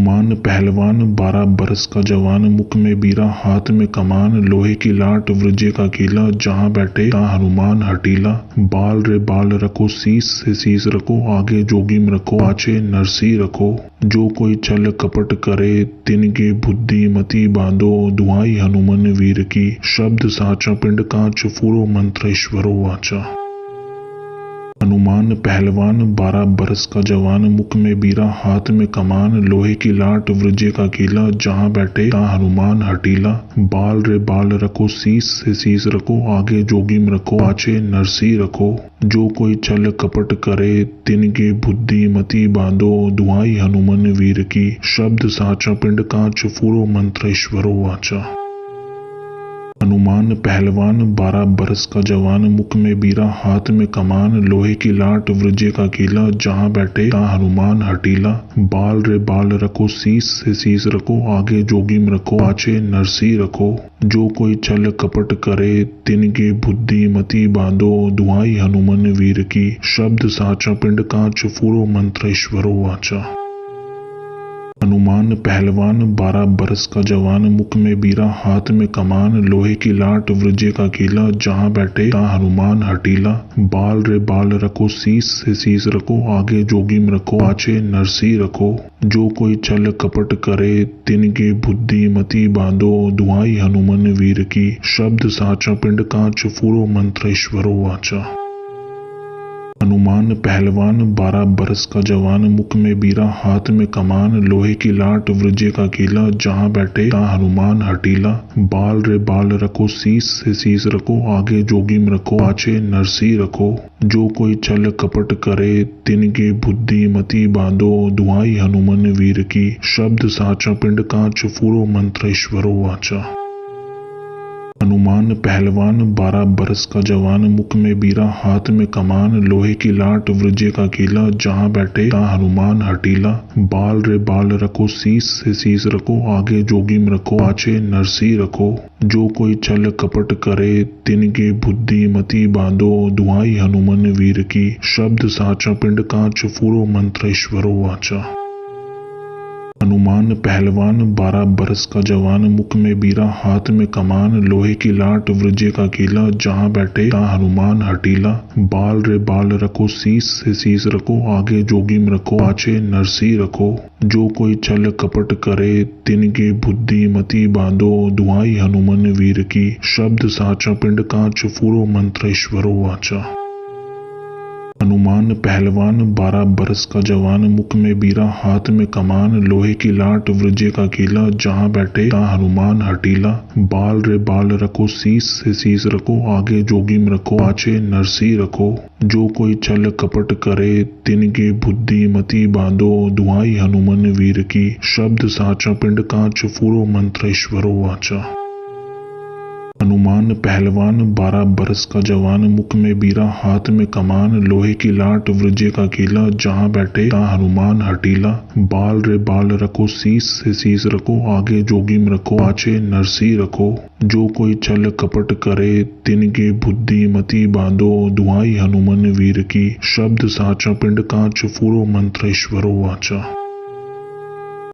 हनुमान पहलवान 12 बरस का जवान, मुख में बीरा हाथ में कमान, लोहे की लाट वृज्य का कीला, जहाँ बैठे ता हनुमान हटीला। बाल रे बाल रखो, शीस से शीस रखो, आगे जोगीम रखो, पाछे नरसी रखो। जो कोई छल कपट करे, तिनकी बुद्धि मति बांधो, दुहाई हनुमान वीर की, शब्द साचा पिंड कांच फूरो, मंत्र ईश्वरो वाचा। हनुमान पहलवान 12 बरस का जवान, मुख में बीरा हाथ में कमान, लोहे की लाट वृज्य का कीला, जहाँ बैठे ता हनुमान हटीला। बाल रे बाल रखो, शीस से शीस रखो, आगे जोगीम रखो, पाछे नरसी रखो। जो कोई छल कपट करे, तिनकी बुद्धि मति बांधो, दुहाई हनुमान वीर की, शब्द साचा पिंड कांच फूरो, मंत्र ईश्वरो वाचा। हनुमान पहलवान 12 बरस का जवान, मुख में बीरा हाथ में कमान, लोहे की लाट वृज्य का कीला, जहाँ बैठे ता हनुमान हटीला। बाल रे बाल रखो, शीस से शीस रखो, आगे जोगीम रखो, पाछे नरसी रखो। जो कोई छल कपट करे, तिनकी बुद्धि मति बांधो, दुहाई हनुमान वीर की, शब्द साचा पिंड कांच फूरो, मंत्र ईश्वरो वाचा। हनुमान पहलवान 12 बरस का जवान, मुख में बीरा हाथ में कमान, लोहे की लाट वृज्य का कीला, जहाँ बैठे ता हनुमान हटीला। बाल रे बाल रखो, शीस से शीस रखो, आगे जोगीम रखो, पाछे नरसी रखो। जो कोई छल कपट करे, तिनकी बुद्धि मति बांधो, दुहाई हनुमान वीर की, शब्द साचा पिंड कांच फूरो, मंत्र ईश्वरो वाचा। हनुमान पहलवान 12 बरस का जवान, मुख में बीरा हाथ में कमान, लोहे की लाट वृज्य का कीला, जहाँ बैठे ता हनुमान हटीला। बाल रे बाल रखो, शीस से शीस रखो, आगे जोगीम रखो, पाछे नरसी रखो। जो कोई छल कपट करे, तिनकी बुद्धि मति बांधो, दुहाई हनुमान वीर की, शब्द साचा पिंड कांच फूरो, मंत्र ईश्वरो वाचा। हनुमान पहलवान 12 बरस का जवान, मुख में बीरा हाथ में कमान, लोहे की लाट वृज्य का कीला, जहाँ बैठे ता हनुमान हटीला। बाल रे बाल रखो, शीस से शीस रखो, आगे जोगीम रखो, पाछे नरसी रखो। जो कोई छल कपट करे, तिनकी बुद्धि मति बांधो, दुहाई हनुमान वीर की, शब्द साचा पिंड कांच फूरो, मंत्र ईश्वरो वाचा। हनुमान पहलवान 12 बरस का जवान, मुख में बीरा हाथ में कमान, लोहे की लाट वृज्य का कीला, जहाँ बैठे ता हनुमान हटीला। बाल रे बाल रखो, शीस से शीस रखो, आगे जोगीम रखो, पाछे नरसी रखो। जो कोई छल कपट करे, तिनकी बुद्धि मति बांधो, दुहाई हनुमान वीर की, शब्द साचा पिंड कांच फूरो, मंत्र ईश्वरो वाचा। हनुमान पहलवान 12 बरस का जवान, मुख में बीरा हाथ में कमान, लोहे की लाट वृज्य का कीला, जहाँ बैठे ता हनुमान हटीला। बाल रे बाल रखो, शीस से शीस रखो, आगे जोगीम रखो, पाछे नरसी रखो। जो कोई छल कपट करे, तिनकी बुद्धि मति बांधो, दुहाई हनुमान वीर की, शब्द साचा पिंड कांच फूरो, मंत्र ईश्वरो वाचा। हनुमान पहलवान 12 बरस का जवान, मुख में बीरा हाथ में कमान, लोहे की लाट वृज्य का कीला, जहाँ बैठे ता हनुमान हटीला। बाल रे बाल रखो, शीस से शीस रखो, आगे जोगीम रखो, पाछे नरसी रखो। जो कोई छल कपट करे, तिनकी बुद्धि मति बांधो, दुहाई हनुमान वीर की, शब्द साचा पिंड कांच फूरो, मंत्र ईश्वरो वाचा।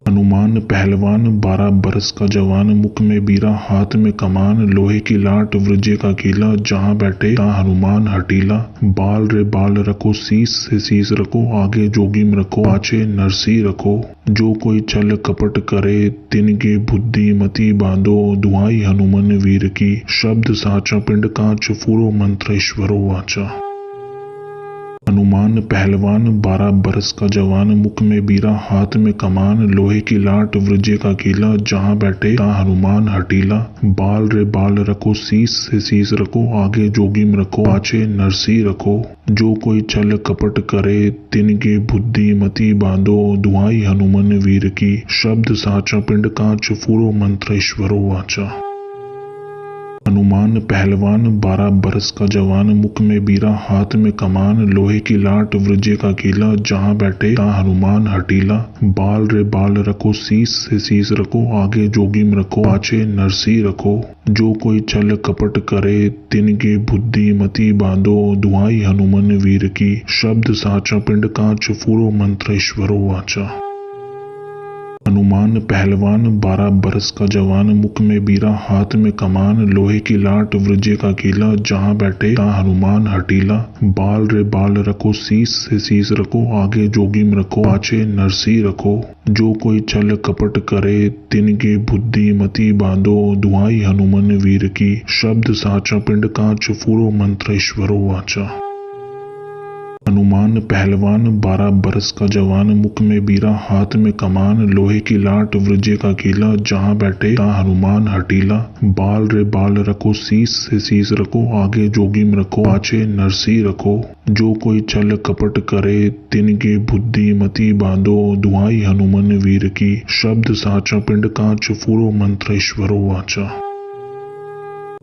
हनुमान पहलवान 12 बरस का जवान, मुख में बीरा हाथ में कमान, लोहे की लाट वृज्य का कीला, जहाँ बैठे ता हनुमान हटीला। बाल रे बाल रखो, शीस से शीस रखो, आगे जोगीम रखो, पाछे नरसी रखो। जो कोई छल कपट करे, तिनकी बुद्धि मति बांधो, दुहाई हनुमान वीर की, शब्द साचा पिंड कांच फूरो, मंत्र ईश्वरो वाचा। हनुमान पहलवान 12 बरस का जवान, मुख में बीरा हाथ में कमान, लोहे की लाट वृज्य का कीला, जहाँ बैठे ता हनुमान हटीला। बाल रे बाल रखो, शीस से शीस रखो, आगे जोगीम रखो, पाछे नरसी रखो। जो कोई छल कपट करे, तिनकी बुद्धि मति बांधो, दुहाई हनुमान वीर की, शब्द साचा पिंड कांच फूरो, मंत्र ईश्वरो वाचा। हनुमान पहलवान 12 बरस का जवान, मुख में बीरा हाथ में कमान, लोहे की लाट वृज्य का कीला, जहाँ बैठे ता हनुमान हटीला। बाल रे बाल रखो, शीस से शीस रखो, आगे जोगीम रखो, पाछे नरसी रखो। जो कोई छल कपट करे, तिनकी बुद्धि मति बांधो, दुहाई हनुमान वीर की, शब्द साचा पिंड कांच फूरो, मंत्र ईश्वरो वाचा। हनुमान पहलवान 12 बरस का जवान, मुख में बीरा हाथ में कमान, लोहे की लाट वृज्य का कीला, जहाँ बैठे तहाँ हनुमान हटीला। बाल रे बाल रखो, शीस से शीस रखो, आगे जोगीम रखो, पाछे नरसी रखो। जो कोई छल कपट करे, तिनकी बुद्धि मति बांधो, दुआई हनुमान वीर की, शब्द साचा पिंड कांच, फूरो मंत्र ईश्वरो वाचा। हनुमान पहलवान 12 बरस का जवान, मुख में बीरा हाथ में कमान, लोहे की लाट वृज्य का कीला, जहाँ बैठे तहाँ हनुमान हटीला। बाल रे बाल रखो, शीस से शीस रखो, आगे जोगीम रखो, पाछे नरसी रखो। जो कोई छल कपट करे, तिनकी बुद्धि मति बांधो, दुआई हनुमान वीर की, शब्द साचा पिंड कांच, फूरो मंत्र ईश्वरो वाचा।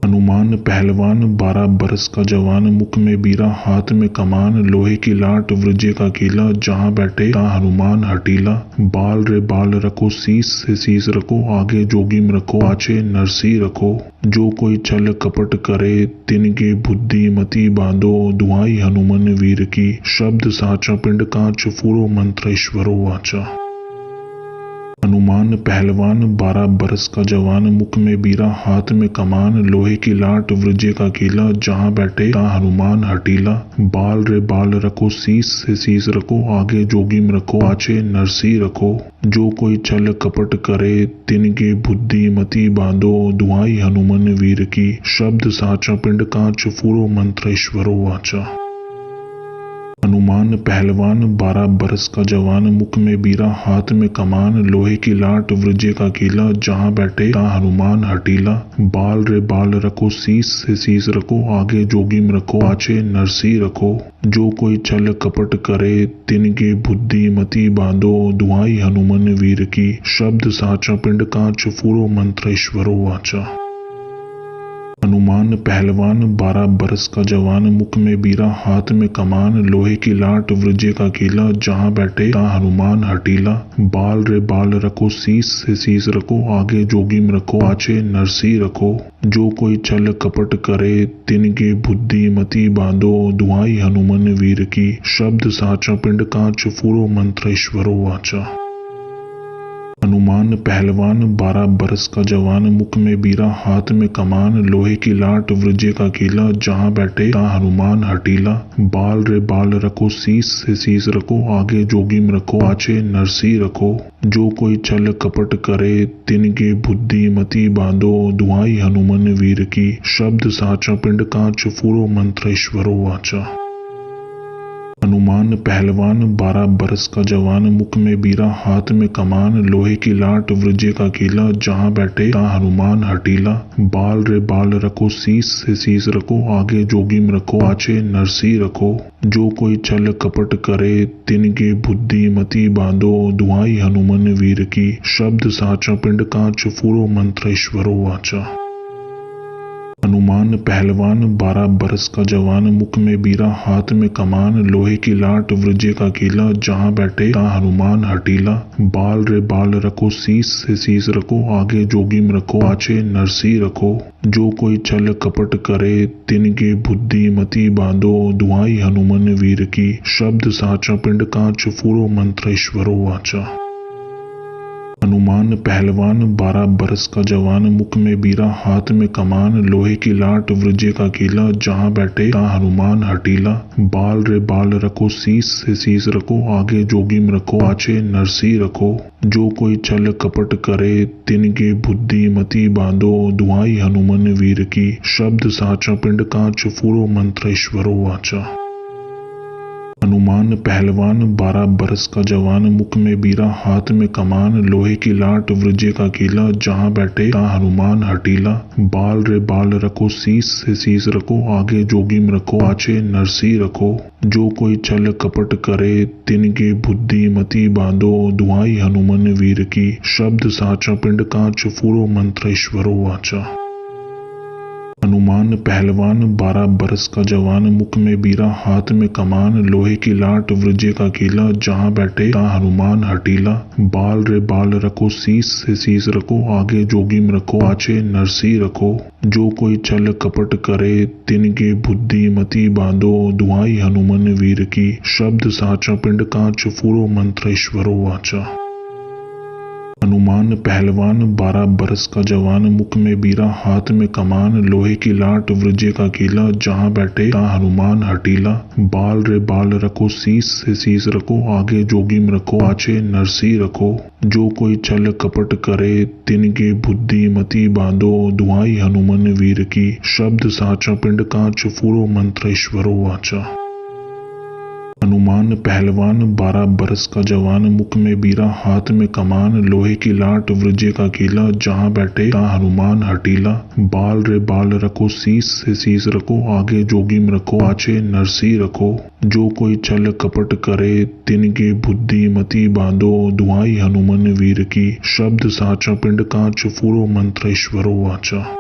हनुमान पहलवान 12 बरस का जवान, मुख में बीरा हाथ में कमान, लोहे की लाट वृज्य का कीला, जहाँ बैठे तहाँ हनुमान हटीला। बाल रे बाल रखो, शीस से शीस रखो, आगे जोगीम रखो, पाछे नरसी रखो। जो कोई छल कपट करे, तिनकी बुद्धि मति बांधो, दुआई हनुमान वीर की, शब्द साचा पिंड कांच, फूरो मंत्र ईश्वरो वाचा। हनुमान पहलवान 12 बरस का जवान, मुख में बीरा हाथ में कमान, लोहे की लाट वृज्य का कीला, जहाँ बैठे तहाँ हनुमान हटीला। बाल रे बाल रखो, शीस से शीस रखो, आगे जोगीम रखो, पाछे नरसी रखो। जो कोई छल कपट करे, तिनकी बुद्धि मति बांधो, दुआई हनुमान वीर की, शब्द साचा पिंड कांच, फूरो मंत्र ईश्वरो वाचा। हनुमान पहलवान 12 बरस का जवान, मुख में बीरा हाथ में कमान, लोहे की लाट वृज्य का कीला, जहाँ बैठे तहाँ हनुमान हटीला। बाल रे बाल रखो, शीस से शीस रखो, आगे जोगीम रखो, पाछे नरसी रखो। जो कोई छल कपट करे, तिनकी बुद्धि मति बांधो, दुआई हनुमान वीर की, शब्द साचा पिंड कांच, फूरो मंत्र ईश्वरो वाचा। हनुमान पहलवान 12 बरस का जवान, मुख में बीरा हाथ में कमान, लोहे की लाट वृज्य का कीला, जहाँ बैठे तहाँ हनुमान हटीला। बाल रे बाल रखो, शीस से शीस रखो, आगे जोगीम रखो, पाछे नरसी रखो। जो कोई छल कपट करे, तिनकी बुद्धि मति बांधो, दुआई हनुमान वीर की, शब्द साचा पिंड कांच, फूरो मंत्र ईश्वरो वाचा। हनुमान पहलवान 12 बरस का जवान, मुख में बीरा हाथ में कमान, लोहे की लाट वृज्य का कीला, जहाँ बैठे तहाँ हनुमान हटीला। बाल रे बाल रखो, शीस से शीस रखो, आगे जोगीम रखो, पाछे नरसी रखो। जो कोई छल कपट करे, तिनकी बुद्धि मति बांधो, दुआई हनुमान वीर की, शब्द साचा पिंड कांच, फूरो मंत्र ईश्वरो वाचा। हनुमान पहलवान 12 बरस का जवान, मुख में बीरा हाथ में कमान, लोहे की लाट वृज्य का कीला, जहाँ बैठे तहाँ हनुमान हटीला। बाल रे बाल रखो, शीस से शीस रखो, आगे जोगीम रखो, पाछे नरसी रखो। जो कोई छल कपट करे, तिनकी बुद्धि मति बांधो, दुआई हनुमान वीर की, शब्द साचा पिंड कांच, फूरो मंत्र ईश्वरो वाचा। हनुमान पहलवान 12 बरस का जवान, मुख में बीरा हाथ में कमान, लोहे की लाट वृज्य का कीला, जहाँ बैठे तहाँ हनुमान हटीला। बाल रे बाल रखो, शीस से शीस रखो, आगे जोगीम रखो, पाछे नरसी रखो। जो कोई छल कपट करे, तिनकी बुद्धि मति बांधो, दुआई हनुमान वीर की, शब्द साचा पिंड कांच, फूरो मंत्र ईश्वरो वाचा। हनुमान पहलवान 12 बरस का जवान, मुख में बीरा हाथ में कमान, लोहे की लाट वृज्य का कीला, जहाँ बैठे तहाँ हनुमान हटीला। बाल रे बाल रखो, शीस से शीस रखो, आगे जोगीम रखो, पाछे नरसी रखो। जो कोई छल कपट करे, तिनकी बुद्धि मति बांधो, दुआई हनुमान वीर की, शब्द साचा पिंड कांच, फूरो मंत्र ईश्वरो वाचा। हनुमान पहलवान 12 बरस का जवान, मुख में बीरा हाथ में कमान, लोहे की लाट वृज्य का कीला, जहाँ बैठे तहाँ हनुमान हटीला। बाल रे बाल रखो, शीस से शीस रखो, आगे जोगीम रखो, पाछे नरसी रखो। जो कोई छल कपट करे, तिनकी बुद्धि मति बांधो, दुआई हनुमान वीर की, शब्द साचा पिंड कांच, फूरो मंत्र ईश्वरो वाचा। हनुमान पहलवान 12 बरस का जवान, मुख में बीरा हाथ में कमान, लोहे की लाट वृज्य का कीला, जहाँ बैठे तहाँ हनुमान हटीला। बाल रे बाल रखो, शीस से शीस रखो, आगे जोगीम रखो, पाछे नरसी रखो। जो कोई छल कपट करे, तिनकी बुद्धि मति बांधो, दुआई हनुमान वीर की, शब्द साचा पिंड कांच, फूरो मंत्र ईश्वरो वाचा। हनुमान पहलवान 12 बरस का जवान, मुख में बीरा हाथ में कमान, लोहे की लाट वृज्य का कीला, जहाँ बैठे तहाँ हनुमान हटीला। बाल रे बाल रखो, शीस से शीस रखो, आगे जोगीम रखो, पाछे नरसी रखो। जो कोई छल कपट करे, तिनकी बुद्धि मति बांधो, दुआई हनुमान वीर की, शब्द साचा पिंड कांच, फूरो मंत्र ईश्वरो वाचा। हनुमान पहलवान 12 बरस का जवान, मुख में बीरा हाथ में कमान, लोहे की लाट वृज्य का कीला, जहाँ बैठे तहाँ हनुमान हटीला। बाल रे बाल रखो, शीस से शीस रखो, आगे जोगीम रखो, पाछे नरसी रखो। जो कोई छल कपट करे, तिनकी बुद्धि मति बांधो, दुआई हनुमान वीर की, शब्द साचा पिंड कांच, फूरो मंत्र ईश्वरो वाचा।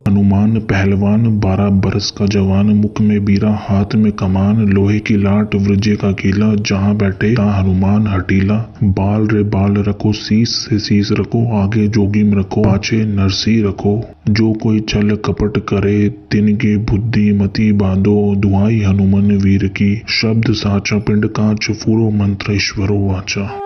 हनुमान पहलवान 12 बरस का जवान, मुख में बीरा हाथ में कमान, लोहे की लाट वृज्य का कीला, जहाँ बैठे तहाँ हनुमान हटीला। बाल रे बाल रखो, शीस से शीस रखो, आगे जोगीम रखो, पाछे नरसी रखो। जो कोई छल कपट करे, तिनकी बुद्धि मति बांधो, दुआई हनुमान वीर की, शब्द साचा पिंड कांच, फूरो मंत्र ईश्वरो वाचा।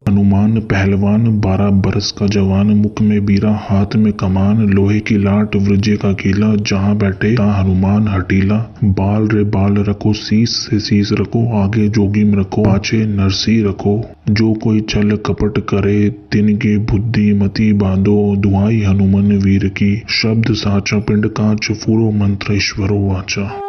हनुमान पहलवान 12 बरस का जवान, मुख में बीरा हाथ में कमान, लोहे की लाट वृज्य का कीला, जहाँ बैठे तहाँ हनुमान हटीला। बाल रे बाल रखो, शीस से शीस रखो, आगे जोगीम रखो, पाछे नरसी रखो। जो कोई छल कपट करे, तिनकी बुद्धि मति बांधो, दुआई हनुमान वीर की, शब्द साचा पिंड कांच, फूरो मंत्र ईश्वरो वाचा।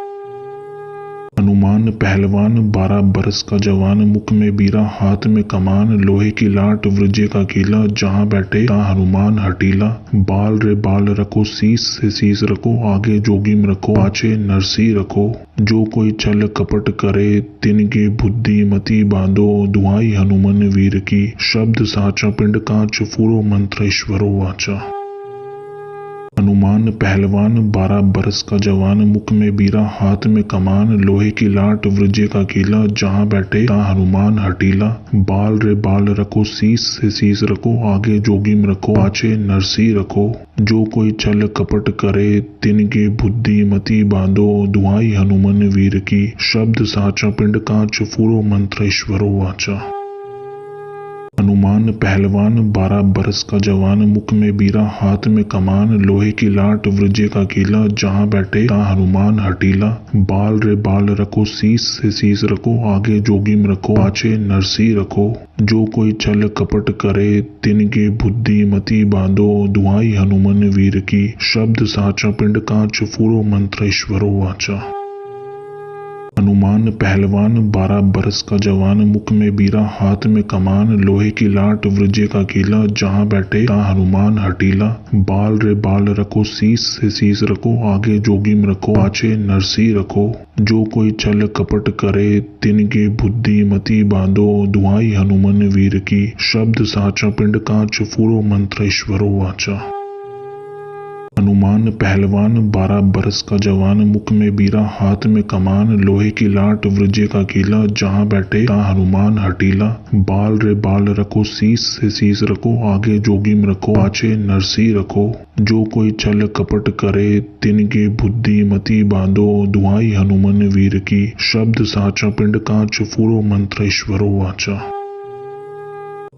हनुमान पहलवान 12 बरस का जवान, मुख में बीरा हाथ में कमान, लोहे की लाट वृज्य का कीला, जहाँ बैठे तहाँ हनुमान हटीला। बाल रे बाल रखो, शीस से शीस रखो, आगे जोगीम रखो, पाछे नरसी रखो। जो कोई छल कपट करे, तिनकी बुद्धि मति बांधो, दुआई हनुमान वीर की, शब्द साचा पिंड कांच, फूरो मंत्र ईश्वरो वाचा। हनुमान पहलवान 12 बरस का जवान, मुख में बीरा हाथ में कमान, लोहे की लाट वृज्य का कीला, जहाँ बैठे तहाँ हनुमान हटीला। बाल रे बाल रखो, शीस से शीस रखो, आगे जोगीम रखो, पाछे नरसी रखो। जो कोई छल कपट करे, तिनकी बुद्धि मति बांधो, दुआई हनुमान वीर की, शब्द साचा पिंड कांच, फूरो मंत्र ईश्वरो वाचा। हनुमान पहलवान 12 बरस का जवान, मुख में बीरा हाथ में कमान, लोहे की लाट वृज्य का कीला, जहाँ बैठे तहाँ हनुमान हटीला। बाल रे बाल रखो, शीस से शीस रखो, आगे जोगीम रखो, पाछे नरसी रखो। जो कोई छल कपट करे, तिनकी बुद्धि मति बांधो, दुआई हनुमान वीर की, शब्द साचा पिंड कांच, फूरो मंत्र ईश्वरो वाचा। हनुमान पहलवान 12 बरस का जवान, मुख में बीरा हाथ में कमान, लोहे की लाट वृज्य का कीला, जहाँ बैठे तहाँ हनुमान हटीला। बाल रे बाल रखो, शीस से शीस रखो, आगे जोगीम रखो, पाछे नरसी रखो। जो कोई छल कपट करे, तिनकी बुद्धि मति बांधो, दुआई हनुमान वीर की, शब्द साचा पिंड कांच, फूरो मंत्र ईश्वरो वाचा। हनुमान पहलवान 12 बरस का जवान, मुख में बीरा हाथ में कमान, लोहे की लाट वृज्य का कीला, जहाँ बैठे तहाँ हनुमान हटीला। बाल रे बाल रखो, शीस से शीस रखो, आगे जोगीम रखो, पाछे नरसी रखो। जो कोई छल कपट करे, तिनकी बुद्धि मति बांधो, दुआई हनुमान वीर की, शब्द साचा पिंड कांच, फूरो मंत्र ईश्वरो वाचा।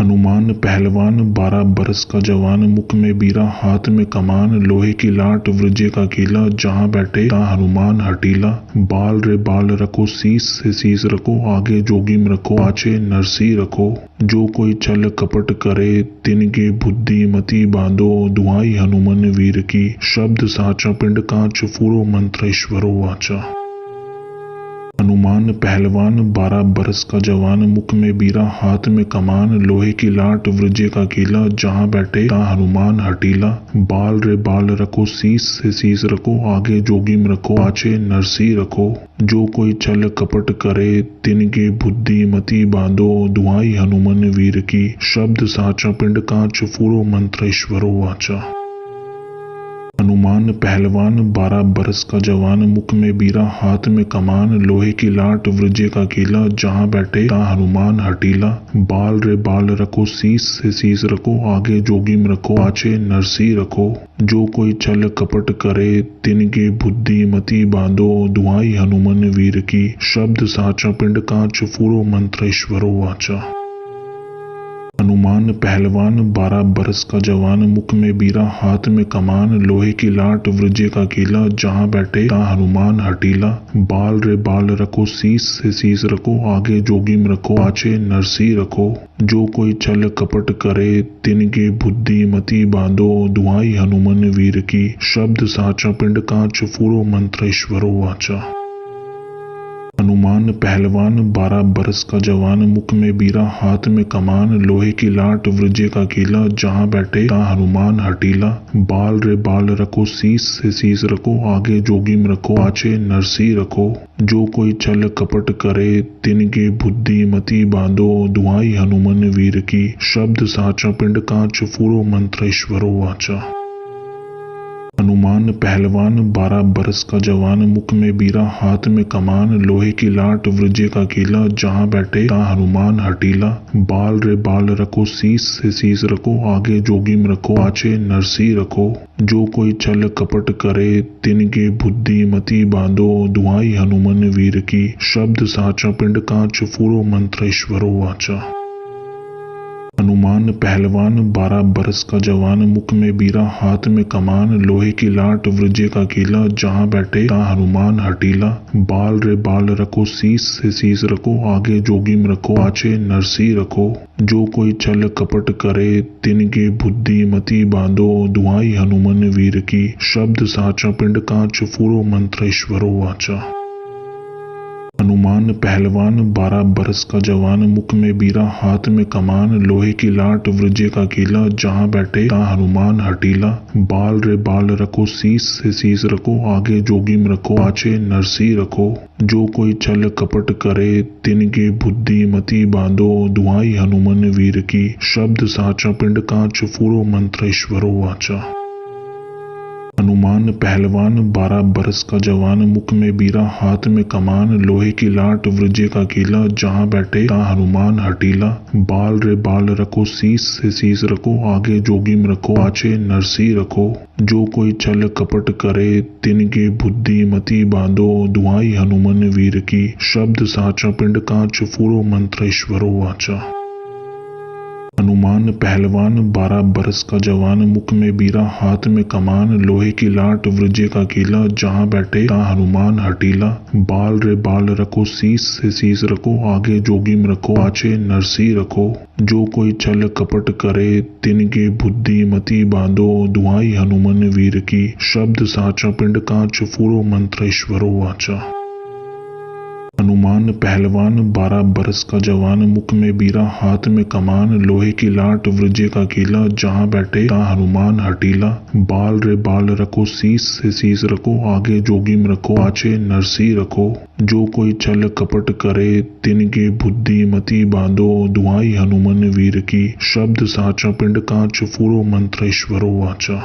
हनुमान पहलवान 12 बरस का जवान, मुख में बीरा हाथ में कमान, लोहे की लाट वृज्य का कीला, जहाँ बैठे तहाँ हनुमान हटीला। बाल रे बाल रखो, शीस से शीस रखो, आगे जोगीम रखो, पाछे नरसी रखो। जो कोई छल कपट करे, तिनकी बुद्धि मति बांधो, दुआई हनुमान वीर की, शब्द साचा पिंड कांच, फूरो मंत्र ईश्वरो वाचा। हनुमान पहलवान 12 बरस का जवान, मुख में बीरा हाथ में कमान, लोहे की लाट वृज्य का कीला, जहाँ बैठे तहाँ हनुमान हटीला। बाल रे बाल रखो, शीस से शीस रखो, आगे जोगीम रखो, पाछे नरसी रखो। जो कोई छल कपट करे, तिनकी बुद्धि मति बांधो, दुआई हनुमान वीर की, शब्द साचा पिंड कांच, फूरो मंत्र ईश्वरो वाचा। हनुमान पहलवान 12 बरस का जवान, मुख में बीरा हाथ में कमान, लोहे की लाट वृज्य का कीला, जहाँ बैठे तहाँ हनुमान हटीला। बाल रे बाल रखो, शीस से शीस रखो, आगे जोगीम रखो, पाछे नरसी रखो। जो कोई छल कपट करे, तिनकी बुद्धि मति बांधो, दुआई हनुमान वीर की, शब्द साचा पिंड कांच, फूरो मंत्र ईश्वरो वाचा। हनुमान पहलवान 12 बरस का जवान, मुख में बीरा हाथ में कमान, लोहे की लाट वृज्य का कीला, जहाँ बैठे तहाँ हनुमान हटीला। बाल रे बाल रखो, शीस से शीस रखो, आगे जोगीम रखो, पाछे नरसी रखो। जो कोई छल कपट करे, तिनकी बुद्धि मति बांधो, दुआई हनुमान वीर की, शब्द साचा पिंड कांच, फूरो मंत्र ईश्वरो वाचा। हनुमान पहलवान 12 बरस का जवान, मुख में बीरा हाथ में कमान, लोहे की लाट वृज्य का कीला, जहाँ बैठे तहाँ हनुमान हटीला। बाल रे बाल रखो, शीस से शीस रखो, आगे जोगीम रखो, पाछे नरसी रखो। जो कोई छल कपट करे, तिनकी बुद्धि मति बांधो, दुआई हनुमान वीर की, शब्द साचा पिंड कांच, फूरो मंत्र ईश्वरो वाचा। हनुमान पहलवान 12 बरस का जवान, मुख में बीरा हाथ में कमान, लोहे की लाट वृज्य का कीला, जहाँ बैठे तहाँ हनुमान हटीला। बाल रे बाल रखो, शीस से शीस रखो, आगे जोगीम रखो, पाछे नरसी रखो। जो कोई छल कपट करे, तिनकी बुद्धि मति बांधो, दुआई हनुमान वीर की, शब्द साचा पिंड कांच, फूरो मंत्र ईश्वरो वाचा। हनुमान पहलवान 12 बरस का जवान, मुख में बीरा हाथ में कमान, लोहे की लाट वृज्य का कीला, जहाँ बैठे तहाँ हनुमान हटीला। बाल रे बाल रखो, शीस से शीस रखो, आगे जोगीम रखो, पाछे नरसी रखो। जो कोई छल कपट करे, तिनकी बुद्धि मति बांधो, दुआई हनुमान वीर की, शब्द साचा पिंड कांच, फूरो मंत्र ईश्वरो वाचा। हनुमान पहलवान 12 बरस का जवान, मुख में बीरा हाथ में कमान, लोहे की लाट वृज्य का कीला, जहाँ बैठे तहाँ हनुमान हटीला। बाल रे बाल रखो, शीस से शीस रखो, आगे जोगीम रखो, पाछे नरसी रखो। जो कोई छल कपट करे, तिनकी बुद्धि मति बांधो, दुआई हनुमान वीर की, शब्द साचा पिंड कांच, फूरो मंत्र ईश्वरो वाचा। हनुमान पहलवान 12 बरस का जवान, मुख में बीरा हाथ में कमान, लोहे की लाट वृज्य का कीला, जहाँ बैठे तहाँ हनुमान हटीला। बाल रे बाल रखो, शीस से शीस रखो, आगे जोगीम रखो, पाछे नरसी रखो। जो कोई छल कपट करे, तिनकी बुद्धि मति बांधो, दुआई हनुमान वीर की, शब्द साचा पिंड कांच, फूरो मंत्र ईश्वरो वाचा। हनुमान पहलवान 12 बरस का जवान, मुख में बीरा हाथ में कमान, लोहे की लाट वृज्य का कीला, जहाँ बैठे तहाँ हनुमान हटीला। बाल रे बाल रखो, शीस से शीस रखो, आगे जोगीम रखो, पाछे नरसी रखो। जो कोई छल कपट करे, तिनकी बुद्धि मति बांधो, दुआई हनुमान वीर की, शब्द साचा पिंड कांच, फूरो मंत्र ईश्वरो वाचा। हनुमान पहलवान 12 बरस का जवान, मुख में बीरा हाथ में कमान, लोहे की लाट वृज्य का कीला, जहाँ बैठे तहाँ हनुमान हटीला। बाल रे बाल रखो, शीस से शीस रखो, आगे जोगीम रखो, पाछे नरसी रखो। जो कोई छल कपट करे, तिनकी बुद्धि मति बांधो, दुआई हनुमान वीर की, शब्द साचा पिंड कांच, फूरो मंत्र ईश्वरो वाचा।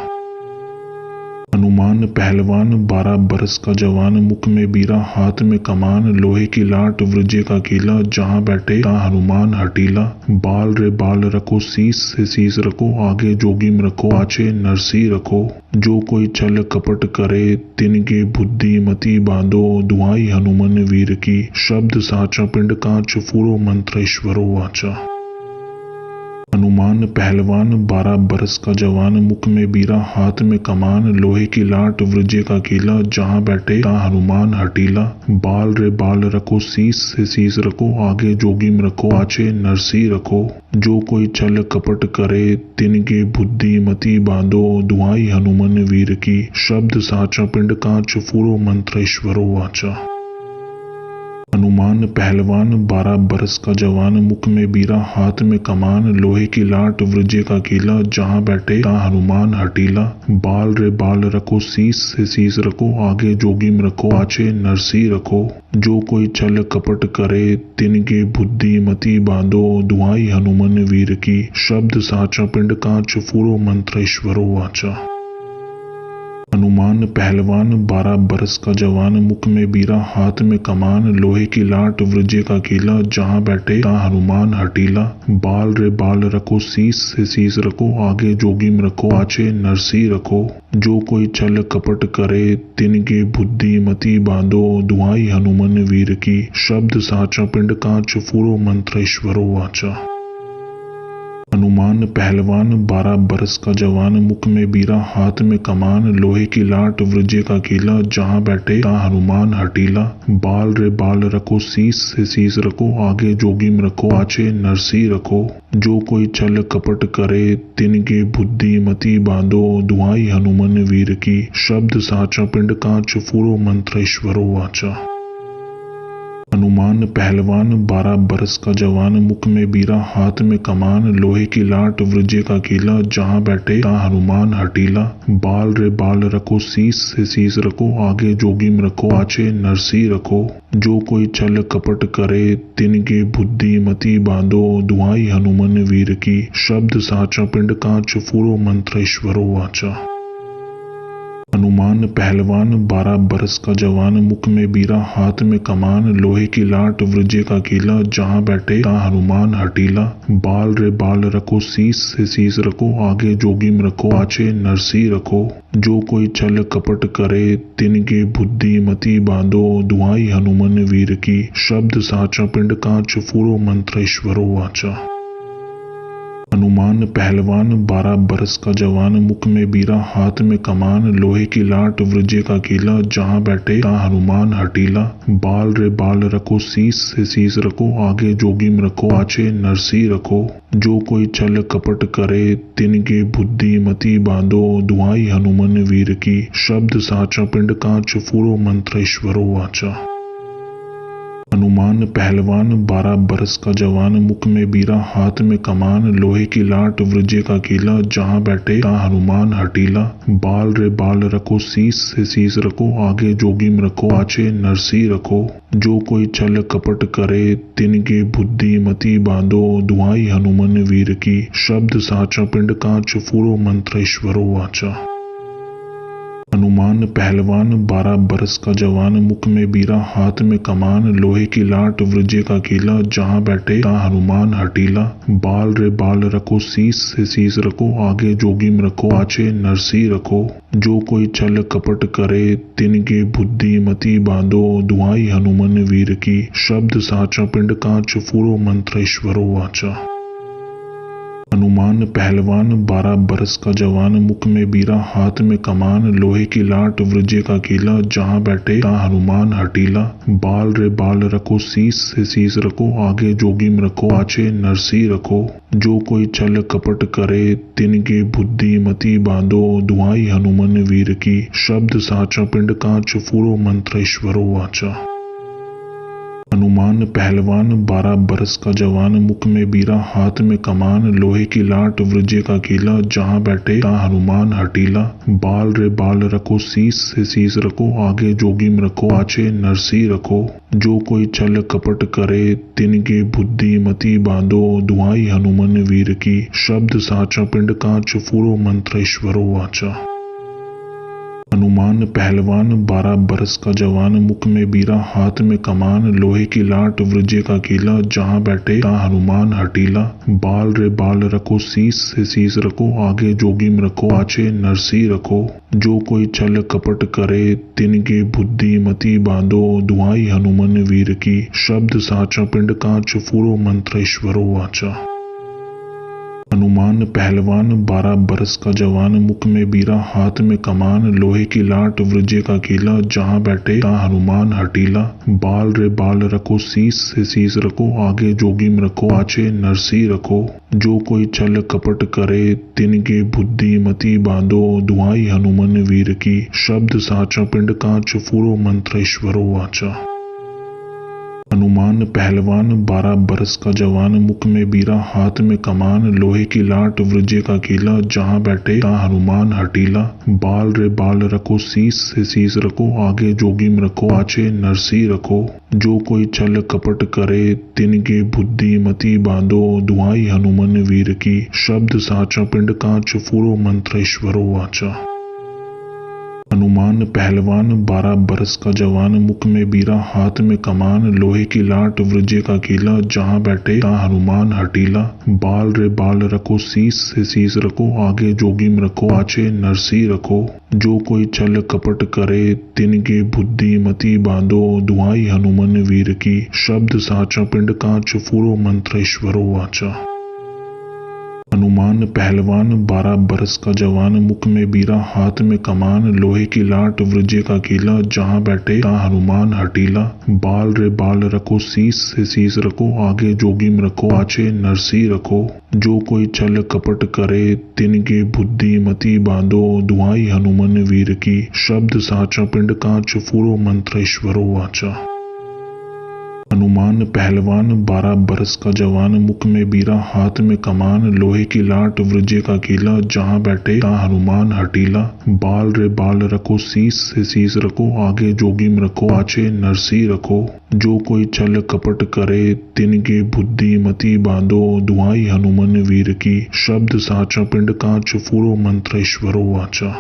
हनुमान पहलवान 12 बरस का जवान, मुख में बीरा हाथ में कमान, लोहे की लाट वृज्य का कीला, जहाँ बैठे तहाँ हनुमान हटीला। बाल रे बाल रखो, शीस से शीस रखो, आगे जोगीम रखो, पाछे नरसी रखो। जो कोई छल कपट करे, तिनकी बुद्धि मति बांधो, दुआई हनुमान वीर की, शब्द साचा पिंड कांच, फूरो मंत्र ईश्वरो वाचा। हनुमान पहलवान 12 बरस का जवान, मुख में बीरा हाथ में कमान, लोहे की लाट वृज्य का कीला, जहाँ बैठे तहाँ हनुमान हटीला। बाल रे बाल रखो, शीस से शीस रखो, आगे जोगीम रखो, पाछे नरसी रखो। जो कोई छल कपट करे, तिनकी बुद्धि मति बांधो, दुआई हनुमान वीर की, शब्द साचा पिंड कांच, फूरो मंत्र ईश्वरो वाचा। हनुमान पहलवान 12 बरस का जवान, मुख में बीरा हाथ में कमान, लोहे की लाट वृज्य का कीला, जहाँ बैठे तहाँ हनुमान हटीला। बाल रे बाल रखो, शीस से शीस रखो, आगे जोगीम रखो, पाछे नरसी रखो। जो कोई छल कपट करे, तिनकी बुद्धि मति बांधो, दुआई हनुमान वीर की, शब्द साचा पिंड कांच, फूरो मंत्र ईश्वरो वाचा। हनुमान पहलवान 12 बरस का जवान, मुख में बीरा हाथ में कमान, लोहे की लाट वृज्य का कीला, जहाँ बैठे तहाँ हनुमान हटीला। बाल रे बाल रखो, शीस से शीस रखो, आगे जोगीम रखो, पाछे नरसी रखो। जो कोई छल कपट करे, तिनकी बुद्धि मति बांधो, दुआई हनुमान वीर की, शब्द साचा पिंड कांच, फूरो मंत्र ईश्वरो वाचा। हनुमान पहलवान 12 बरस का जवान, मुख में बीरा हाथ में कमान, लोहे की लाट वृज्य का कीला, जहाँ बैठे तहाँ हनुमान हटीला। बाल रे बाल रखो, शीस से शीस रखो, आगे जोगिम रखो, पाछे नरसी रखो। जो कोई छल कपट करे, तिनके बुद्धि मति बांधो, दुहाई हनुमान वीर की, शब्द साचा पिंड कांच, फूरो मंत्र ईश्वरो वाचा। हनुमान पहलवान 12 बरस का जवान, मुख में बीरा हाथ में कमान, लोहे की लाट वृज्य का कीला, जहाँ बैठे तहाँ हनुमान हटीला। बाल रे बाल रखो, शीस से शीस रखो, आगे जोगिम रखो, पाछे नरसी रखो। जो कोई छल कपट करे, तिनके बुद्धि मति बांधो, दुहाई हनुमान वीर की, शब्द साचा पिंड कांच, फूरो मंत्र ईश्वरो वाचा। हनुमान पहलवान 12 बरस का जवान, मुख में बीरा हाथ में कमान, लोहे की लाट वृज्य का कीला, जहाँ बैठे तहाँ हनुमान हटीला। बाल रे बाल रखो, शीस से शीस रखो, आगे जोगिम रखो, पाछे नरसी रखो। जो कोई छल कपट करे, तिनके बुद्धि मति बांधो, दुहाई हनुमान वीर की, शब्द साचा पिंड कांच, फूरो मंत्र ईश्वरो वाचा। हनुमान पहलवान 12 बरस का जवान, मुख में बीरा हाथ में कमान, लोहे की लाट वृज्य का कीला, जहाँ बैठे तहाँ हनुमान हटीला। बाल रे बाल रखो, शीस से शीस रखो, आगे जोगिम रखो, पाछे नरसी रखो। जो कोई छल कपट करे, तिनके बुद्धि मति बांधो, दुहाई हनुमान वीर की, शब्द साचा पिंड कांच, फूरो मंत्र ईश्वरो वाचा। हनुमान पहलवान 12 बरस का जवान, मुख में बीरा हाथ में कमान, लोहे की लाट वृज्य का कीला, जहाँ बैठे तहाँ हनुमान हटीला। बाल रे बाल रखो, शीस से शीस रखो, आगे जोगिम रखो, पाछे नरसी रखो। जो कोई छल कपट करे, तिनके बुद्धि मति बांधो, दुहाई हनुमान वीर की, शब्द साचा पिंड कांच, फूरो मंत्र ईश्वरो वाचा। हनुमान पहलवान 12 बरस का जवान, मुख में बीरा हाथ में कमान, लोहे की लाट वृज्य का कीला, जहाँ बैठे तहाँ हनुमान हटीला। बाल रे बाल रखो, शीस से शीस रखो, आगे जोगिम रखो, पाछे नरसी रखो। जो कोई छल कपट करे, तिनके बुद्धि मति बांधो, दुहाई हनुमान वीर की, शब्द साचा पिंड कांच, फूरो मंत्र ईश्वरो वाचा। हनुमान पहलवान 12 बरस का जवान, मुख में बीरा हाथ में कमान, लोहे की लाट वृज्य का कीला, जहाँ बैठे तहाँ हनुमान हटीला। बाल रे बाल रखो, शीस से शीस रखो, आगे जोगिम रखो, पाछे नरसी रखो। जो कोई छल कपट करे, तिनके बुद्धि मति बांधो, दुहाई हनुमान वीर की, शब्द साचा पिंड कांच, फूरो मंत्र ईश्वरो वाचा। हनुमान पहलवान 12 बरस का जवान, मुख में बीरा हाथ में कमान, लोहे की लाट वृज्य का कीला, जहाँ बैठे तहाँ हनुमान हटीला। बाल रे बाल रखो, शीस से शीस रखो, आगे जोगिम रखो, पाछे नरसी रखो। जो कोई छल कपट करे, तिनके बुद्धि मति बांधो, दुहाई हनुमान वीर की, शब्द साचा पिंड कांच, फूरो मंत्र ईश्वरो वाचा। हनुमान पहलवान 12 बरस का जवान, मुख में बीरा हाथ में कमान, लोहे की लाट वृज्य का कीला, जहाँ बैठे तहाँ हनुमान हटीला। बाल रे बाल रखो, शीस से शीस रखो, आगे जोगिम रखो, पाछे नरसी रखो। जो कोई छल कपट करे, तिनके बुद्धि मति बांधो, दुहाई हनुमान वीर की, शब्द साचा पिंड कांच, फूरो मंत्र ईश्वरो वाचा। हनुमान पहलवान 12 बरस का जवान, मुख में बीरा हाथ में कमान, लोहे की लाट वृज्य का कीला, जहाँ बैठे तहाँ हनुमान हटीला। बाल रे बाल रखो, शीस से शीस रखो, आगे जोगिम रखो, पाछे नरसी रखो। जो कोई छल कपट करे, तिनके बुद्धि मति बांधो, दुहाई हनुमान वीर की, शब्द साचा पिंड कांच, फूरो मंत्र ईश्वरो वाचा। हनुमान पहलवान 12 बरस का जवान, मुख में बीरा हाथ में कमान, लोहे की लाट वृज्य का कीला, जहाँ बैठे तहाँ हनुमान हटीला। बाल रे बाल रखो, शीस से शीस रखो, आगे जोगिम रखो, पाछे नरसी रखो। जो कोई छल कपट करे, तिनके बुद्धि मति बांधो, दुहाई हनुमान वीर की, शब्द साचा पिंड कांच, फूरो मंत्र ईश्वरो वाचा। हनुमान पहलवान 12 बरस का जवान, मुख में बीरा हाथ में कमान, लोहे की लाट वृज्य का कीला, जहाँ बैठे तहाँ हनुमान हटीला। बाल रे बाल रखो, शीस से शीस रखो, आगे जोगिम रखो, पाछे नरसी रखो। जो कोई छल कपट करे, तिनके बुद्धि मति बांधो, दुहाई हनुमान वीर की, शब्द साचा पिंड कांच, फूरो मंत्र ईश्वरो वाचा। हनुमान पहलवान 12 बरस का जवान, मुख में बीरा हाथ में कमान, लोहे की लाट वृज्य का कीला, जहाँ बैठे तहाँ हनुमान हटीला। बाल रे बाल रखो, शीस से शीस रखो, आगे जोगिम रखो, पाछे नरसी रखो। जो कोई छल कपट करे, तिनके बुद्धि मति बांधो, दुहाई हनुमान वीर की, शब्द साचा पिंड कांच, फूरो मंत्र ईश्वरो वाचा। हनुमान पहलवान 12 बरस का जवान, मुख में बीरा हाथ में कमान, लोहे की लाट वृज्य का कीला, जहाँ बैठे तहाँ हनुमान हटीला। बाल रे बाल रखो, शीस से शीस रखो, आगे जोगिम रखो, पाछे नरसी रखो। जो कोई छल कपट करे, तिनके बुद्धि मति बांधो, दुहाई हनुमान वीर की, शब्द साचा पिंड कांच, फूरो मंत्र ईश्वरो वाचा।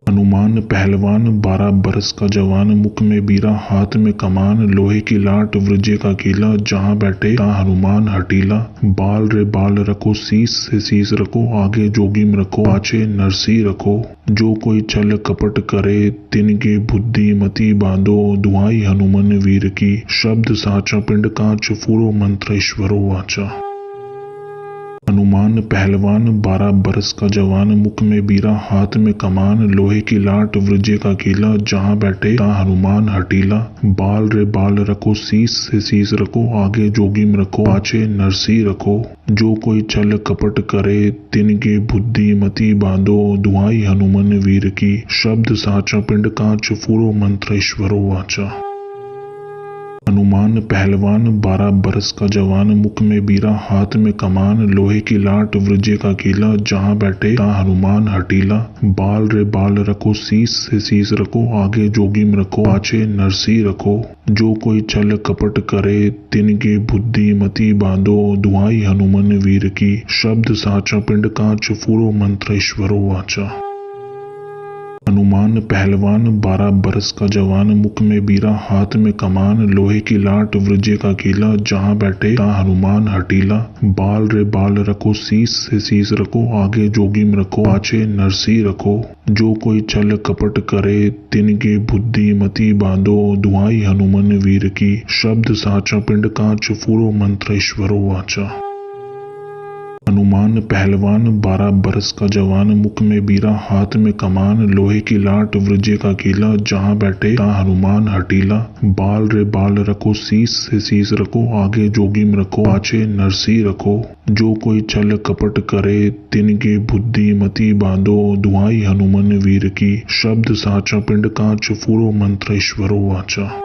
हनुमान पहलवान 12 बरस का जवान, मुख में बीरा हाथ में कमान, लोहे की लाट वृज्य का कीला, जहाँ बैठे तहाँ हनुमान हटीला। बाल रे बाल रखो, शीस से शीस रखो, आगे जोगिम रखो, पाछे नरसी रखो। जो कोई छल कपट करे, तिनके बुद्धि मति बांधो, दुहाई हनुमान वीर की, शब्द साचा पिंड कांच, फूरो मंत्र ईश्वरो वाचा। हनुमान पहलवान 12 बरस का जवान, मुख में बीरा हाथ में कमान, लोहे की लाट वृज्य का कीला, जहाँ बैठे तहाँ हनुमान हटीला। बाल रे बाल रखो, शीस से शीस रखो, आगे जोगिम रखो, पाछे नरसी रखो। जो कोई छल कपट करे, तिनके बुद्धि मति बांधो, दुहाई हनुमान वीर की, शब्द साचा पिंड कांच, फूरो मंत्र ईश्वरो वाचा। हनुमान पहलवान 12 बरस का जवान, मुख में बीरा हाथ में कमान, लोहे की लाट वृज्य का कीला, जहाँ बैठे तहाँ हनुमान हटीला। बाल रे बाल रखो, शीस से शीस रखो, आगे जोगिम रखो, पाछे नरसी रखो। जो कोई छल कपट करे, तिनके बुद्धि मति बांधो, दुहाई हनुमान वीर की, शब्द साचा पिंड कांच, फूरो मंत्र ईश्वरो वाचा। हनुमान पहलवान 12 बरस का जवान, मुख में बीरा हाथ में कमान, लोहे की लाट वृज्य का कीला, जहाँ बैठे तहाँ हनुमान हटीला। बाल रे बाल रखो, शीस से शीस रखो, आगे जोगिम रखो, पाछे नरसी रखो। जो कोई छल कपट करे, तिनके बुद्धि मति बांधो, दुहाई हनुमान वीर की, शब्द साचा पिंड कांच, फूरो मंत्र ईश्वरो वाचा। हनुमान पहलवान 12 बरस का जवान, मुख में बीरा हाथ में कमान, लोहे की लाट वृज्य का कीला, जहाँ बैठे तहाँ हनुमान हटीला। बाल रे बाल रखो, शीस से शीस रखो, आगे जोगिम रखो, पाछे नरसी रखो। जो कोई छल कपट करे, तिनके बुद्धि मति बांधो, दुहाई हनुमान वीर की, शब्द साचा पिंड कांच, फूरो मंत्र ईश्वरो वाचा।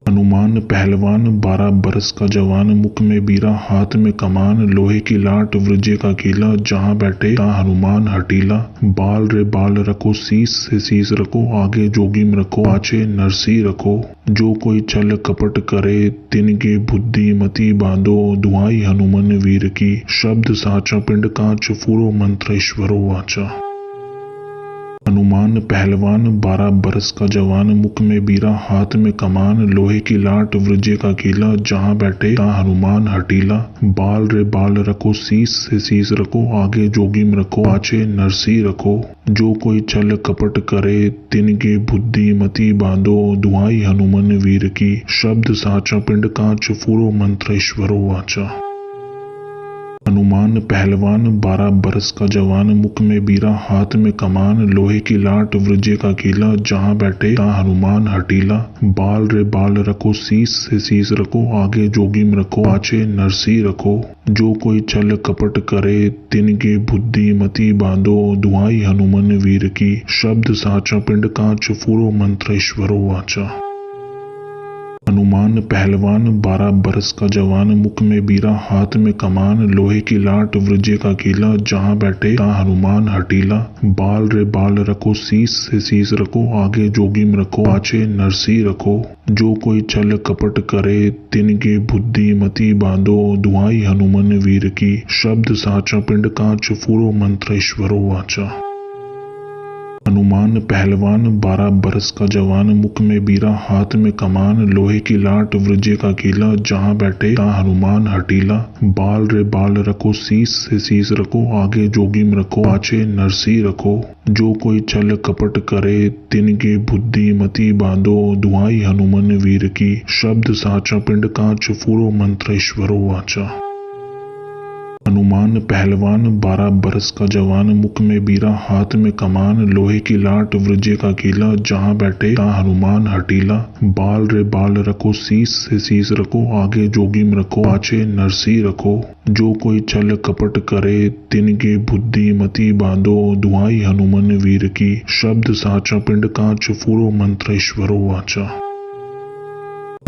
हनुमान पहलवान 12 बरस का जवान, मुख में बीरा हाथ में कमान, लोहे की लाट वृज्य का कीला, जहाँ बैठे तहाँ हनुमान हटीला। बाल रे बाल रखो, शीस से शीस रखो, आगे जोगिम रखो, पाछे नरसी रखो। जो कोई छल कपट करे, तिनके बुद्धि मति बांधो, दुहाई हनुमान वीर की, शब्द साचा पिंड कांच, फूरो मंत्र ईश्वरो वाचा। हनुमान पहलवान 12 बरस का जवान, मुख में बीरा हाथ में कमान, लोहे की लाट वृज्य का कीला, जहाँ बैठे तहाँ हनुमान हटीला। बाल रे बाल रखो, शीस से शीस रखो, आगे जोगिम रखो, पाछे नरसी रखो। जो कोई छल कपट करे, तिनके बुद्धि मति बांधो, दुहाई हनुमान वीर की, शब्द साचा पिंड कांच, फूरो मंत्र ईश्वरो वाचा। हनुमान पहलवान 12 बरस का जवान, मुख में बीरा हाथ में कमान, लोहे की लाट वृज्य का कीला, जहाँ बैठे तहाँ हनुमान हटीला। बाल रे बाल रखो, शीस से शीस रखो, आगे जोगिम रखो, पाछे नरसी रखो। जो कोई छल कपट करे, तिनके बुद्धि मति बांधो, दुहाई हनुमान वीर की, शब्द साचा पिंड कांच, फूरो मंत्र ईश्वरो वाचा। हनुमान पहलवान 12 बरस का जवान, मुख में बीरा हाथ में कमान, लोहे की लाट वृज्य का कीला, जहाँ बैठे तहाँ हनुमान हटीला। बाल रे बाल रखो, शीस से शीस रखो, आगे जोगिम रखो, पाछे नरसी रखो। जो कोई छल कपट करे, तिनके बुद्धि मति बांधो, दुहाई हनुमान वीर की, शब्द साचा पिंड कांच, फूरो मंत्र ईश्वरो वाचा। हनुमान पहलवान 12 बरस का जवान, मुख में बीरा हाथ में कमान, लोहे की लाट वृज्य का कीला, जहाँ बैठे तहाँ हनुमान हटीला। बाल रे बाल रखो, शीस से शीस रखो, आगे जोगिम रखो, पाछे नरसी रखो। जो कोई छल कपट करे, तिनके बुद्धि मति बांधो, दुहाई हनुमान वीर की, शब्द साचा पिंड कांच, फूरो मंत्र ईश्वरो वाचा। हनुमान हनुमान पहलवान 12 बरस का जवान, मुख में बीरा हाथ में कमान, लोहे की लाट वृज्य का कीला, जहाँ बैठे तहाँ हनुमान हटीला। बाल रे बाल रखो, शीस से शीस रखो, आगे जोगीम रखो, पाछे नरसी रखो। जो कोई छल कपट करे, तिनके बुद्धि मति बांधो, दुहाई हनुमन वीर की, शब्द साचा पिंड कांच फूरो, मंत्र ईश्वरो वाचा।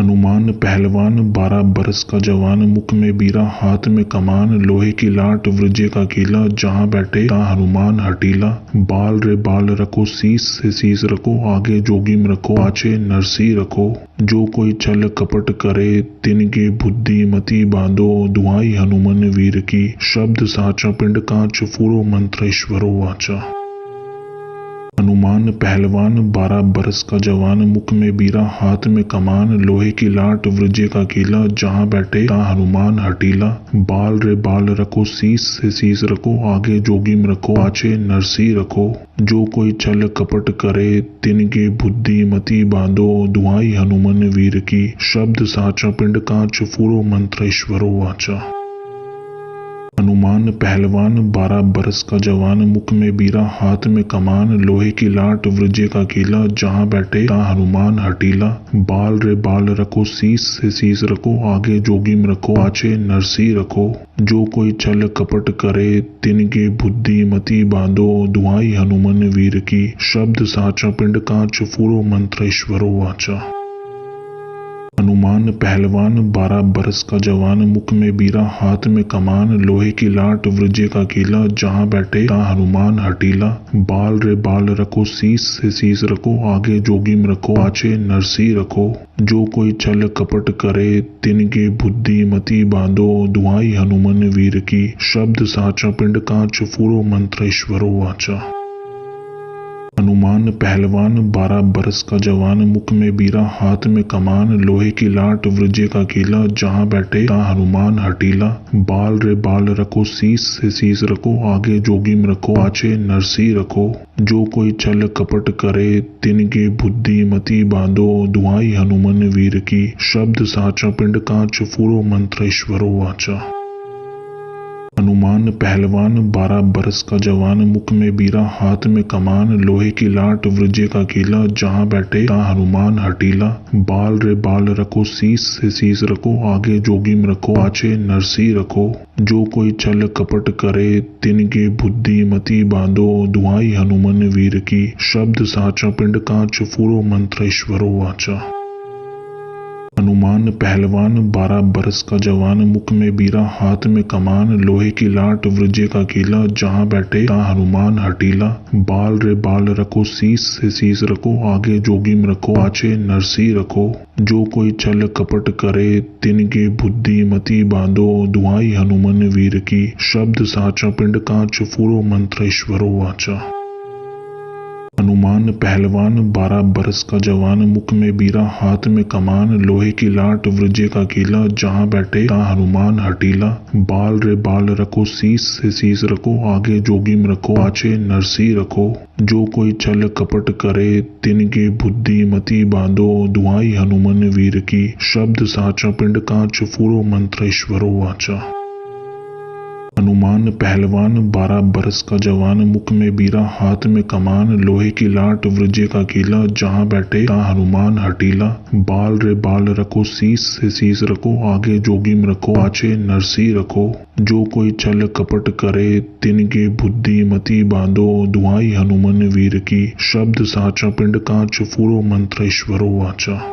हनुमान पहलवान 12 बरस का जवान, मुख में बीरा हाथ में कमान, लोहे की लाट वृज्य का कीला, जहाँ बैठे तहाँ हनुमान हटीला। बाल रे बाल रखो, शीस से शीस रखो, आगे जोगीम रखो, पाछे नरसी रखो। जो कोई छल कपट करे, तिनके बुद्धि मति बांधो, दुहाई हनुमन वीर की, शब्द साचा पिंड कांच फूरो, मंत्र ईश्वरो वाचा। हनुमान पहलवान 12 बरस का जवान, मुख में बीरा हाथ में कमान, लोहे की लाट वृज्य का कीला, जहाँ बैठे तहाँ हनुमान हटीला। बाल रे बाल रखो, शीस से शीस रखो, आगे जोगीम रखो, पाछे नरसी रखो। जो कोई छल कपट करे, तिनके बुद्धि मति बांधो, दुहाई हनुमन वीर की, शब्द साचा पिंड कांच फूरो, मंत्र ईश्वरो वाचा। हनुमान पहलवान 12 बरस का जवान, मुख में बीरा हाथ में कमान, लोहे की लाट वृज्य का कीला, जहाँ बैठे तहाँ हनुमान हटीला। बाल रे बाल रखो, शीस से शीस रखो, आगे जोगीम रखो, पाछे नरसी रखो। जो कोई छल कपट करे, तिनके बुद्धि मति बांधो, दुहाई हनुमन वीर की, शब्द साचा पिंड कांच फूरो, मंत्र ईश्वरो वाचा। हनुमान पहलवान 12 बरस का जवान, मुख में बीरा हाथ में कमान, लोहे की लाट वृज्य का कीला, जहाँ बैठे तहाँ हनुमान हटीला। बाल रे बाल रखो, शीस से शीस रखो, आगे जोगीम रखो, पाछे नरसी रखो। जो कोई छल कपट करे, तिनके बुद्धि मति बांधो, दुहाई हनुमन वीर की, शब्द साचा पिंड कांच फूरो, मंत्र ईश्वरो वाचा। हनुमान पहलवान 12 बरस का जवान, मुख में बीरा हाथ में कमान, लोहे की लाट वृज्य का कीला, जहाँ बैठे तहाँ हनुमान हटीला। बाल रे बाल रखो, शीस से शीस रखो, आगे जोगीम रखो, पाछे नरसी रखो। जो कोई छल कपट करे, तिनके बुद्धि मति बांधो, दुहाई हनुमन वीर की, शब्द साचा पिंड कांच फूरो, मंत्र ईश्वरो वाचा। हनुमान पहलवान 12 बरस का जवान, मुख में बीरा हाथ में कमान, लोहे की लाट वृज्य का कीला, जहाँ बैठे तहाँ हनुमान हटीला। बाल रे बाल रखो, शीस से शीस रखो, आगे जोगीम रखो, पाछे नरसी रखो। जो कोई छल कपट करे, तिनके बुद्धि मति बांधो, दुहाई हनुमन वीर की, शब्द साचा पिंड कांच फूरो, मंत्र ईश्वरो वाचा। हनुमान पहलवान 12 बरस का जवान, मुख में बीरा हाथ में कमान, लोहे की लाट वृज्य का कीला, जहाँ बैठे तहाँ हनुमान हटीला। बाल रे बाल रखो, शीस से शीस रखो, आगे जोगीम रखो, पाछे नरसी रखो। जो कोई छल कपट करे, तिनके बुद्धि मति बांधो, दुहाई हनुमन वीर की, शब्द साचा पिंड कांच फूरो, मंत्र ईश्वरो वाचा। हनुमान पहलवान 12 बरस का जवान, मुख में बीरा हाथ में कमान, लोहे की लाट वृज्य का कीला, जहाँ बैठे तहाँ हनुमान हटीला। बाल रे बाल रखो, शीस से शीस रखो, आगे जोगीम रखो, पाछे नरसी रखो। जो कोई छल कपट करे, तिनके बुद्धि मति बांधो, दुहाई हनुमन वीर की, शब्द साचा पिंड कांच फूरो, मंत्र ईश्वरो वाचा। हनुमान पहलवान 12 बरस का जवान, मुख में बीरा हाथ में कमान, लोहे की लाट वृज्य का कीला, जहाँ बैठे तहाँ हनुमान हटीला। बाल रे बाल रखो, शीस से शीस रखो, आगे जोगीम रखो, पाछे नरसी रखो। जो कोई छल कपट करे, तिनके बुद्धि मति बांधो, दुहाई हनुमन वीर की, शब्द साचा पिंड कांच फूरो, मंत्र ईश्वरो वाचा।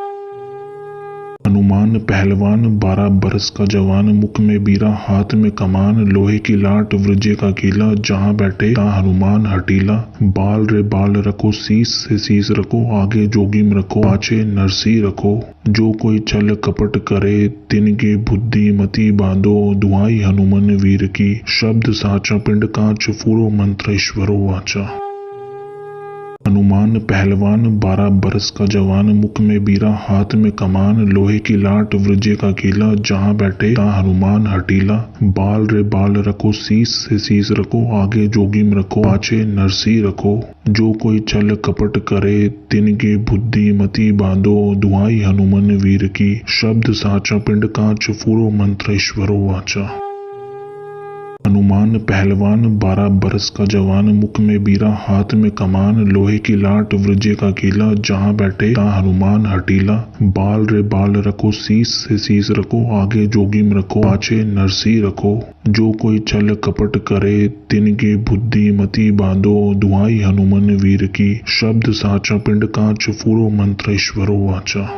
हनुमान पहलवान 12 बरस का जवान, मुख में बीरा हाथ में कमान, लोहे की लाट वृज्य का कीला, जहाँ बैठे तहाँ हनुमान हटीला। बाल रे बाल रखो, शीस से शीस रखो, आगे जोगीम रखो, पाछे नरसी रखो। जो कोई छल कपट करे, तिनके बुद्धि मति बांधो, दुहाई हनुमन वीर की, शब्द साचा पिंड कांच फूरो, मंत्र ईश्वरो वाचा। हनुमान पहलवान 12 बरस का जवान, मुख में बीरा हाथ में कमान, लोहे की लाट वृज्य का कीला, जहाँ बैठे तहाँ हनुमान हटीला। बाल रे बाल रखो, शीस से शीस रखो, आगे जोगीम रखो, पाछे नरसी रखो। जो कोई छल कपट करे, तिनके बुद्धि मति बांधो, दुहाई हनुमन वीर की, शब्द साचा पिंड कांच फूरो, मंत्र ईश्वरो वाचा। हनुमान हनुमान पहलवान 12 बरस का जवान, मुख में बीरा हाथ में कमान, लोहे की लाट वृज्य का कीला, जहाँ बैठे ता हनुमान हटीला। बाल रे बाल रखो, शीस से शीस रखो, आगे जोगीम रखो, पाछे नरसी रखो। जो कोई छल कपट करे, तिनके बुद्धि मति बांधो, दुहाई हनुमान वीर की, शब्द साचा पिंड कांच फूरो मंत्र ईश्वरो वाचा।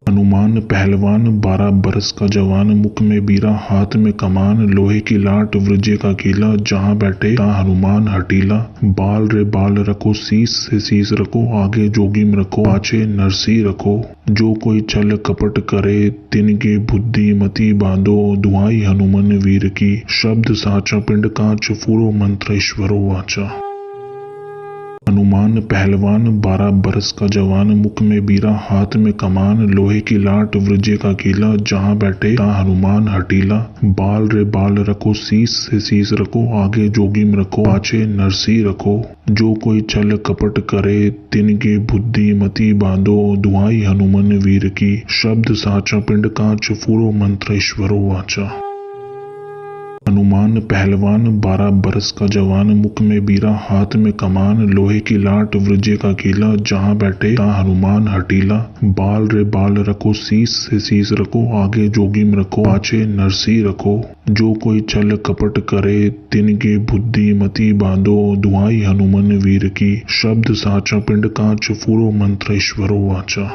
हनुमान पहलवान 12 बरस का जवान, मुख में बीरा हाथ में कमान, लोहे की लाट वृज्य का कीला, जहाँ बैठे ता हनुमान हटीला। बाल रे बाल रखो, शीस से शीस रखो, आगे जोगीम रखो, पाछे नरसी रखो। जो कोई छल कपट करे, तिनके बुद्धि मति बांधो, दुहाई हनुमान वीर की, शब्द साचा पिंड कांच फूरो मंत्र ईश्वरो वाचा। हनुमान पहलवान 12 बरस का जवान, मुख में बीरा हाथ में कमान, लोहे की लाट वृज्य का कीला, जहाँ बैठे ता हनुमान हटीला। बाल रे बाल रखो, शीस से शीस रखो, आगे जोगीम रखो, पाछे नरसी रखो। जो कोई छल कपट करे, तिनके बुद्धि मति बांधो, दुहाई हनुमान वीर की, शब्द साचा पिंड कांच फूरो मंत्र ईश्वरो वाचा। हनुमान पहलवान 12 बरस का जवान, मुख में बीरा हाथ में कमान, लोहे की लाट वृज्य का कीला, जहाँ बैठे ता हनुमान हटीला। बाल रे बाल रखो, शीस से शीस रखो, आगे जोगीम रखो, पाछे नरसी रखो। जो कोई छल कपट करे, तिनके बुद्धि मति बांधो, दुहाई हनुमान वीर की, शब्द साचा पिंड कांच फूरो मंत्र ईश्वरो वाचा।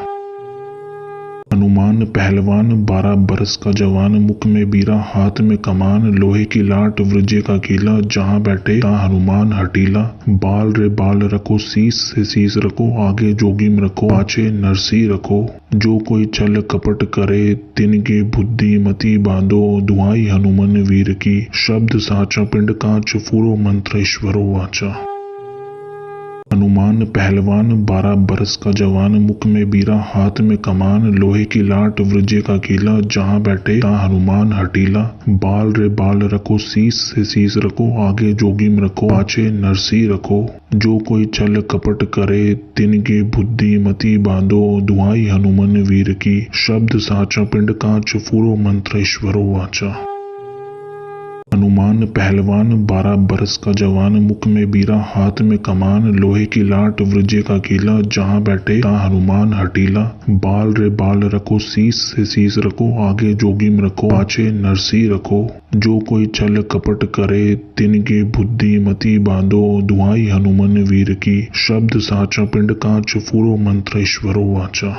हनुमान पहलवान 12 बरस का जवान, मुख में बीरा हाथ में कमान, लोहे की लाट वृज्य का कीला, जहाँ बैठे ता हनुमान हटीला। बाल रे बाल रखो, शीस से शीस रखो, आगे जोगीम रखो, पाछे नरसी रखो। जो कोई छल कपट करे, तिनके बुद्धि मति बांधो, दुहाई हनुमान वीर की, शब्द साचा पिंड कांच फूरो मंत्र ईश्वरो वाचा। हनुमान पहलवान 12 बरस का जवान, मुख में बीरा हाथ में कमान, लोहे की लाट वृज्य का कीला, जहाँ बैठे ता हनुमान हटीला। बाल रे बाल रखो, शीस से शीस रखो, आगे जोगीम रखो, पाछे नरसी रखो। जो कोई छल कपट करे, तिनके बुद्धि मति बांधो, दुहाई हनुमान वीर की, शब्द साचा पिंड कांच फूरो मंत्र ईश्वरो वाचा। हनुमान पहलवान 12 बरस का जवान, मुख में बीरा हाथ में कमान, लोहे की लाट वृज्य का कीला, जहाँ बैठे ता हनुमान हटीला। बाल रे बाल रखो, शीस से शीस रखो, आगे जोगीम रखो, पाछे नरसी रखो। जो कोई छल कपट करे, तिनके बुद्धि मति बांधो, दुहाई हनुमान वीर की, शब्द साचा पिंड कांच फूरो मंत्र ईश्वरो वाचा।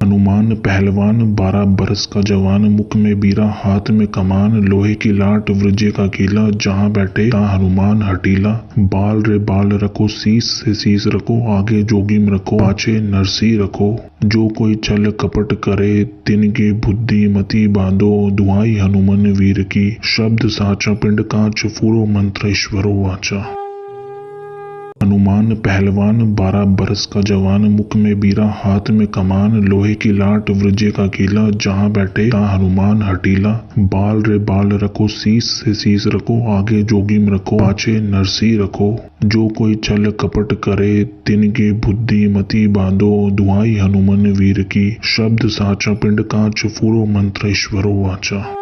हनुमान पहलवान 12 बरस का जवान, मुख में बीरा हाथ में कमान, लोहे की लाट वृज्य का कीला, जहाँ बैठे ता हनुमान हटीला। बाल रे बाल रखो, शीस से शीस रखो, आगे जोगीम रखो, पाछे नरसी रखो। जो कोई छल कपट करे, तिनके बुद्धि मति बांधो, दुहाई हनुमान वीर की, शब्द साचा पिंड कांच फूरो मंत्र ईश्वरो वाचा। हनुमान पहलवान 12 बरस का जवान, मुख में बीरा हाथ में कमान, लोहे की लाट वृज्य का कीला, जहाँ बैठे ता हनुमान हटीला। बाल रे बाल रखो, शीस से शीस रखो, आगे जोगीम रखो, पाछे नरसी रखो। जो कोई छल कपट करे, तिनके बुद्धि मति बांधो, दुहाई हनुमान वीर की, शब्द साचा पिंड कांच फूरो मंत्र ईश्वरो वाचा।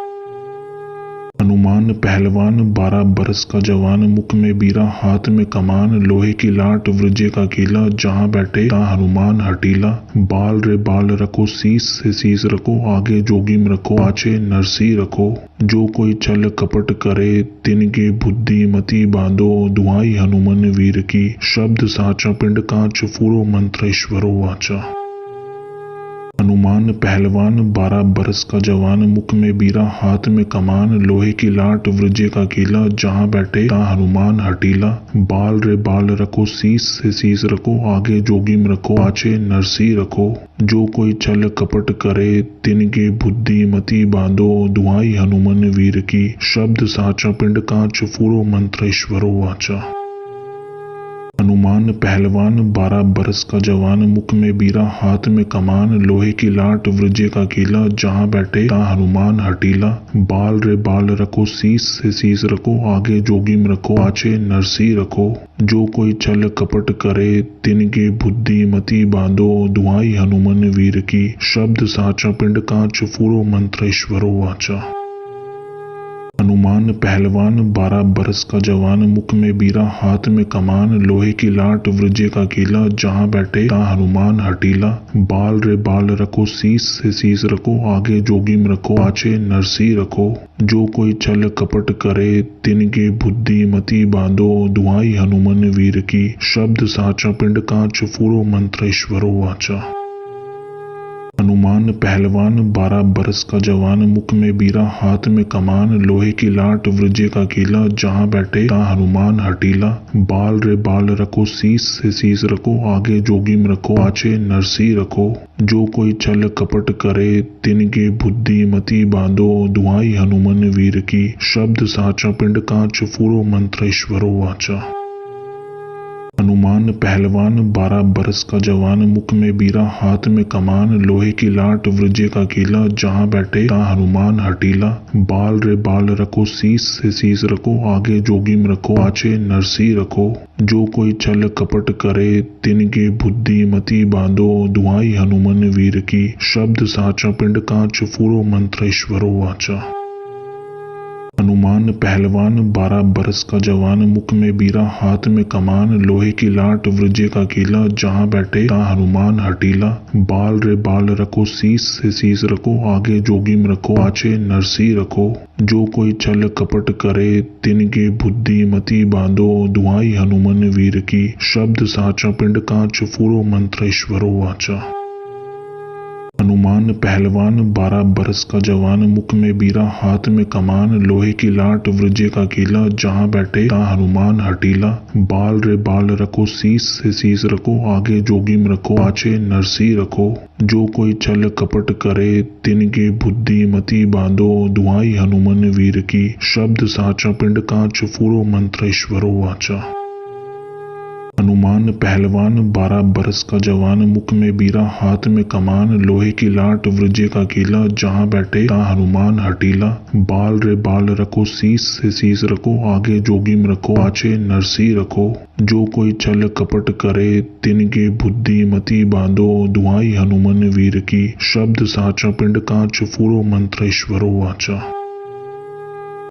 हनुमान पहलवान 12 बरस का जवान, मुख में बीरा हाथ में कमान, लोहे की लाट वृज्य का कीला, जहाँ बैठे ता हनुमान हटीला। बाल रे बाल रखो, शीस से शीस रखो, आगे जोगीम रखो, पाछे नरसी रखो। जो कोई छल कपट करे, तिनके बुद्धि मति बांधो, दुहाई हनुमान वीर की, शब्द साचा पिंड कांच फूरो मंत्र ईश्वरो वाचा। हनुमान पहलवान 12 बरस का जवान, मुख में बीरा हाथ में कमान, लोहे की लाट वृज्य का कीला, जहाँ बैठे ता हनुमान हटीला। बाल रे बाल रखो, शीस से शीस रखो, आगे जोगीम रखो, पाछे नरसी रखो। जो कोई छल कपट करे, तिनके बुद्धि मति बांधो, दुहाई हनुमान वीर की, शब्द साचा पिंड कांच फूरो मंत्र ईश्वरो वाचा। हनुमान पहलवान 12 बरस का जवान, मुख में बीरा हाथ में कमान, लोहे की लाट वृज्य का कीला, जहाँ बैठे ता हनुमान हटीला। बाल रे बाल रखो, शीस से शीस रखो, आगे जोगीम रखो, पाछे नरसी रखो। जो कोई छल कपट करे, तिनके बुद्धि मति बांधो, दुहाई हनुमान वीर की, शब्द साचा पिंड कांच फूरो मंत्र ईश्वरो वाचा। हनुमान हनुमान पहलवान 12 बरस का जवान, मुख में बीरा हाथ में कमान, लोहे की लाट वृजे का कीला, जहाँ बैठे ता हनुमान हटीला। बाल रे बाल रखो, शीस से शीस रखो, आगे जोगीम रखो, पाछे नरसी रखो। जो कोई छल कपट करे, तिनके बुद्धि मति बांधो, दुहाई हनुमान वीर की, शब्द साचा पिंड कांच फूरो, मंत्र ईश्वरो वाचा। हनुमान पहलवान 12 बरस का जवान, मुख में बीरा हाथ में कमान, लोहे की लाट वृजे का कीला, जहाँ बैठे ता हनुमान हटीला। बाल रे बाल रखो, शीस से शीस रखो, आगे जोगीम रखो, पाछे नरसी रखो। जो कोई छल कपट करे, तिनके बुद्धि मति बांधो, दुहाई हनुमान वीर की, शब्द साचा पिंड कांच फूरो, मंत्र ईश्वरो वाचा। हनुमान पहलवान 12 बरस का जवान, मुख में बीरा हाथ में कमान, लोहे की लाट वृजे का कीला, जहाँ बैठे ता हनुमान हटीला। बाल रे बाल रखो, शीस से शीस रखो, आगे जोगीम रखो, पाछे नरसी रखो। जो कोई छल कपट करे, तिनके बुद्धि मति बांधो, दुहाई हनुमान वीर की, शब्द साचा पिंड कांच फूरो, मंत्र ईश्वरो वाचा। हनुमान पहलवान 12 बरस का जवान, मुख में बीरा हाथ में कमान, लोहे की लाट वृजे का कीला, जहाँ बैठे ता हनुमान हटीला। बाल रे बाल रखो, शीस से शीस रखो, आगे जोगीम रखो, पाछे नरसी रखो। जो कोई छल कपट करे, तिनके बुद्धि मति बांधो, दुहाई हनुमान वीर की, शब्द साचा पिंड कांच फूरो, मंत्र ईश्वरो वाचा। हनुमान पहलवान 12 बरस का जवान, मुख में बीरा हाथ में कमान, लोहे की लाट वृजे का कीला, जहाँ बैठे ता हनुमान हटीला। बाल रे बाल रखो, शीस से शीस रखो, आगे जोगीम रखो, पाछे नरसी रखो। जो कोई छल कपट करे, तिनके बुद्धि मति बांधो, दुहाई हनुमान वीर की, शब्द साचा पिंड कांच फूरो, मंत्र ईश्वरो वाचा। हनुमान पहलवान 12 बरस का जवान, मुख में बीरा हाथ में कमान, लोहे की लाट वृजे का कीला, जहाँ बैठे ता हनुमान हटीला। बाल रे बाल रखो, शीस से शीस रखो, आगे जोगीम रखो, पाछे नरसी रखो। जो कोई छल कपट करे, तिनके बुद्धि मति बांधो, दुहाई हनुमान वीर की, शब्द साचा पिंड कांच फूरो, मंत्र ईश्वरो वाचा।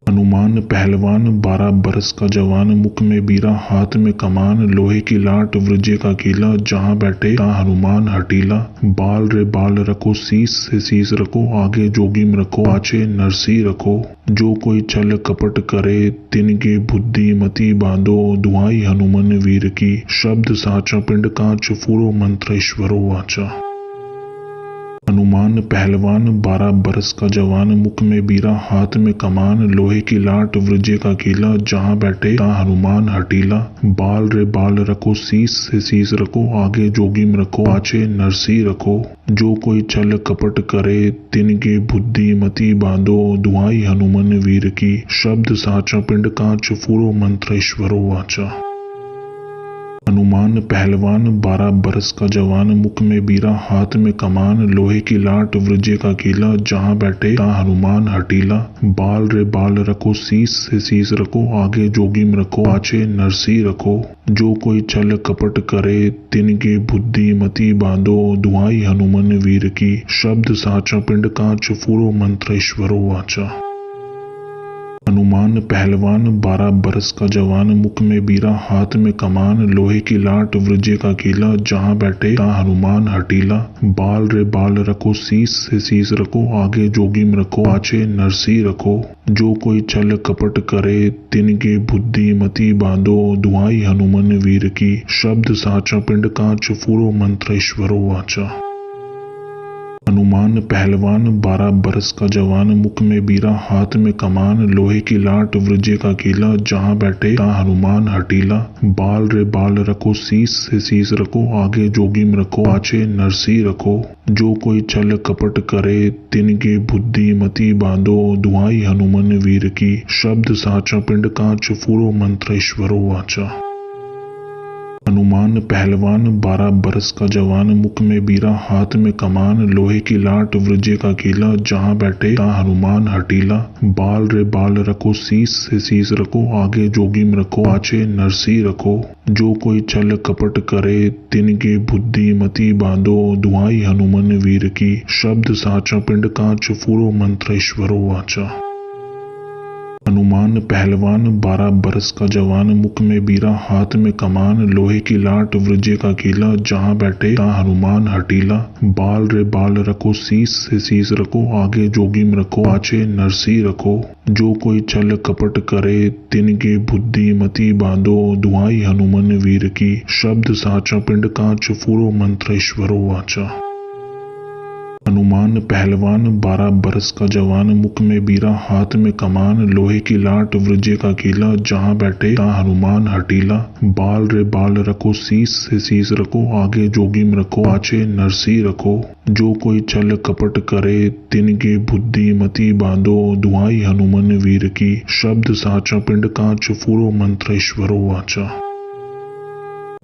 हनुमान पहलवान 12 बरस का जवान, मुख में बीरा हाथ में कमान, लोहे की लाट वृजे का कीला, जहाँ बैठे ता हनुमान हटीला। बाल रे बाल रखो, शीस से शीस रखो, आगे जोगीम रखो, पाछे नरसी रखो। जो कोई छल कपट करे, तिनके बुद्धि मति बांधो, दुहाई हनुमान वीर की, शब्द साचा पिंड कांच फूरो, मंत्र ईश्वरो वाचा। हनुमान पहलवान 12 बरस का जवान, मुख में बीरा हाथ में कमान, लोहे की लाट वृजे का कीला, जहाँ बैठे ता हनुमान हटीला। बाल रे बाल रखो, शीस से शीस रखो, आगे जोगीम रखो, पाछे नरसी रखो। जो कोई छल कपट करे, तिनके बुद्धि मति बांधो, दुहाई हनुमान वीर की, शब्द साचा पिंड कांच फूरो, मंत्र ईश्वरो वाचा। हनुमान पहलवान 12 बरस का जवान, मुख में बीरा हाथ में कमान, लोहे की लाट वृजे का कीला, जहाँ बैठे ता हनुमान हटीला। बाल रे बाल रखो, शीस से शीस रखो, आगे जोगीम रखो, पाछे नरसी रखो। जो कोई छल कपट करे, तिनके बुद्धि मति बांधो, दुहाई हनुमान वीर की, शब्द साचा पिंड कांच फूरो, मंत्र ईश्वरो वाचा। हनुमान पहलवान 12 बरस का जवान, मुख में बीरा हाथ में कमान, लोहे की लाट वृजे का कीला, जहाँ बैठे ता हनुमान हटीला। बाल रे बाल रखो, शीस से शीस रखो, आगे जोगीम रखो, पाछे नरसी रखो। जो कोई छल कपट करे, तिनके बुद्धि मति बांधो, दुहाई हनुमान वीर की, शब्द साचा पिंड कांच फूरो, मंत्र ईश्वरो वाचा। हनुमान पहलवान 12 बरस का जवान, मुख में बीरा हाथ में कमान, लोहे की लाट वृजे का कीला, जहाँ बैठे ता हनुमान हटीला। बाल रे बाल रखो, शीस से शीस रखो, आगे जोगीम रखो, पाछे नरसी रखो। जो कोई छल कपट करे, तिनके बुद्धि मति बांधो, दुहाई हनुमान वीर की, शब्द साचा पिंड कांच फूरो, मंत्र ईश्वरो वाचा। हनुमान पहलवान 12 बरस का जवान, मुख में बीरा हाथ में कमान, लोहे की लाट वृजे का कीला, जहाँ बैठे ता हनुमान हटीला। बाल रे बाल रखो, शीस से शीस रखो, आगे जोगीम रखो, पाछे नरसी रखो। जो कोई छल कपट करे, तिनके बुद्धि मति बांधो, दुहाई हनुमान वीर की, शब्द साचा पिंड कांच फूरो, मंत्र ईश्वरो वाचा। हनुमान पहलवान 12 बरस का जवान, मुख में बीरा हाथ में कमान, लोहे की लाट वृज्य का कीला, जहाँ बैठे तहाँ हनुमान हटीला। बाल रे बाल रखो, शीस से शीस रखो, आगे जोगीम रखो, पाछे नरसी रखो। जो कोई छल कपट करे, तिनकी बुद्धि मति बांधो, दुआई हनुमन वीर की, शब्द साचा पिंड कांच, फूरो मंत्र ईश्वरो वाचा। हनुमान पहलवान 12 बरस का जवान, मुख में बीरा हाथ में कमान, लोहे की लाट वृज्य का कीला, जहाँ बैठे तहाँ हनुमान हटीला। बाल रे बाल रखो, शीस से शीस रखो, आगे जोगीम रखो, पाछे नरसी रखो। जो कोई छल कपट करे, तिनकी बुद्धि मति बांधो, दुआई हनुमन वीर की, शब्द साचा पिंड कांच, फूरो मंत्र ईश्वरो वाचा।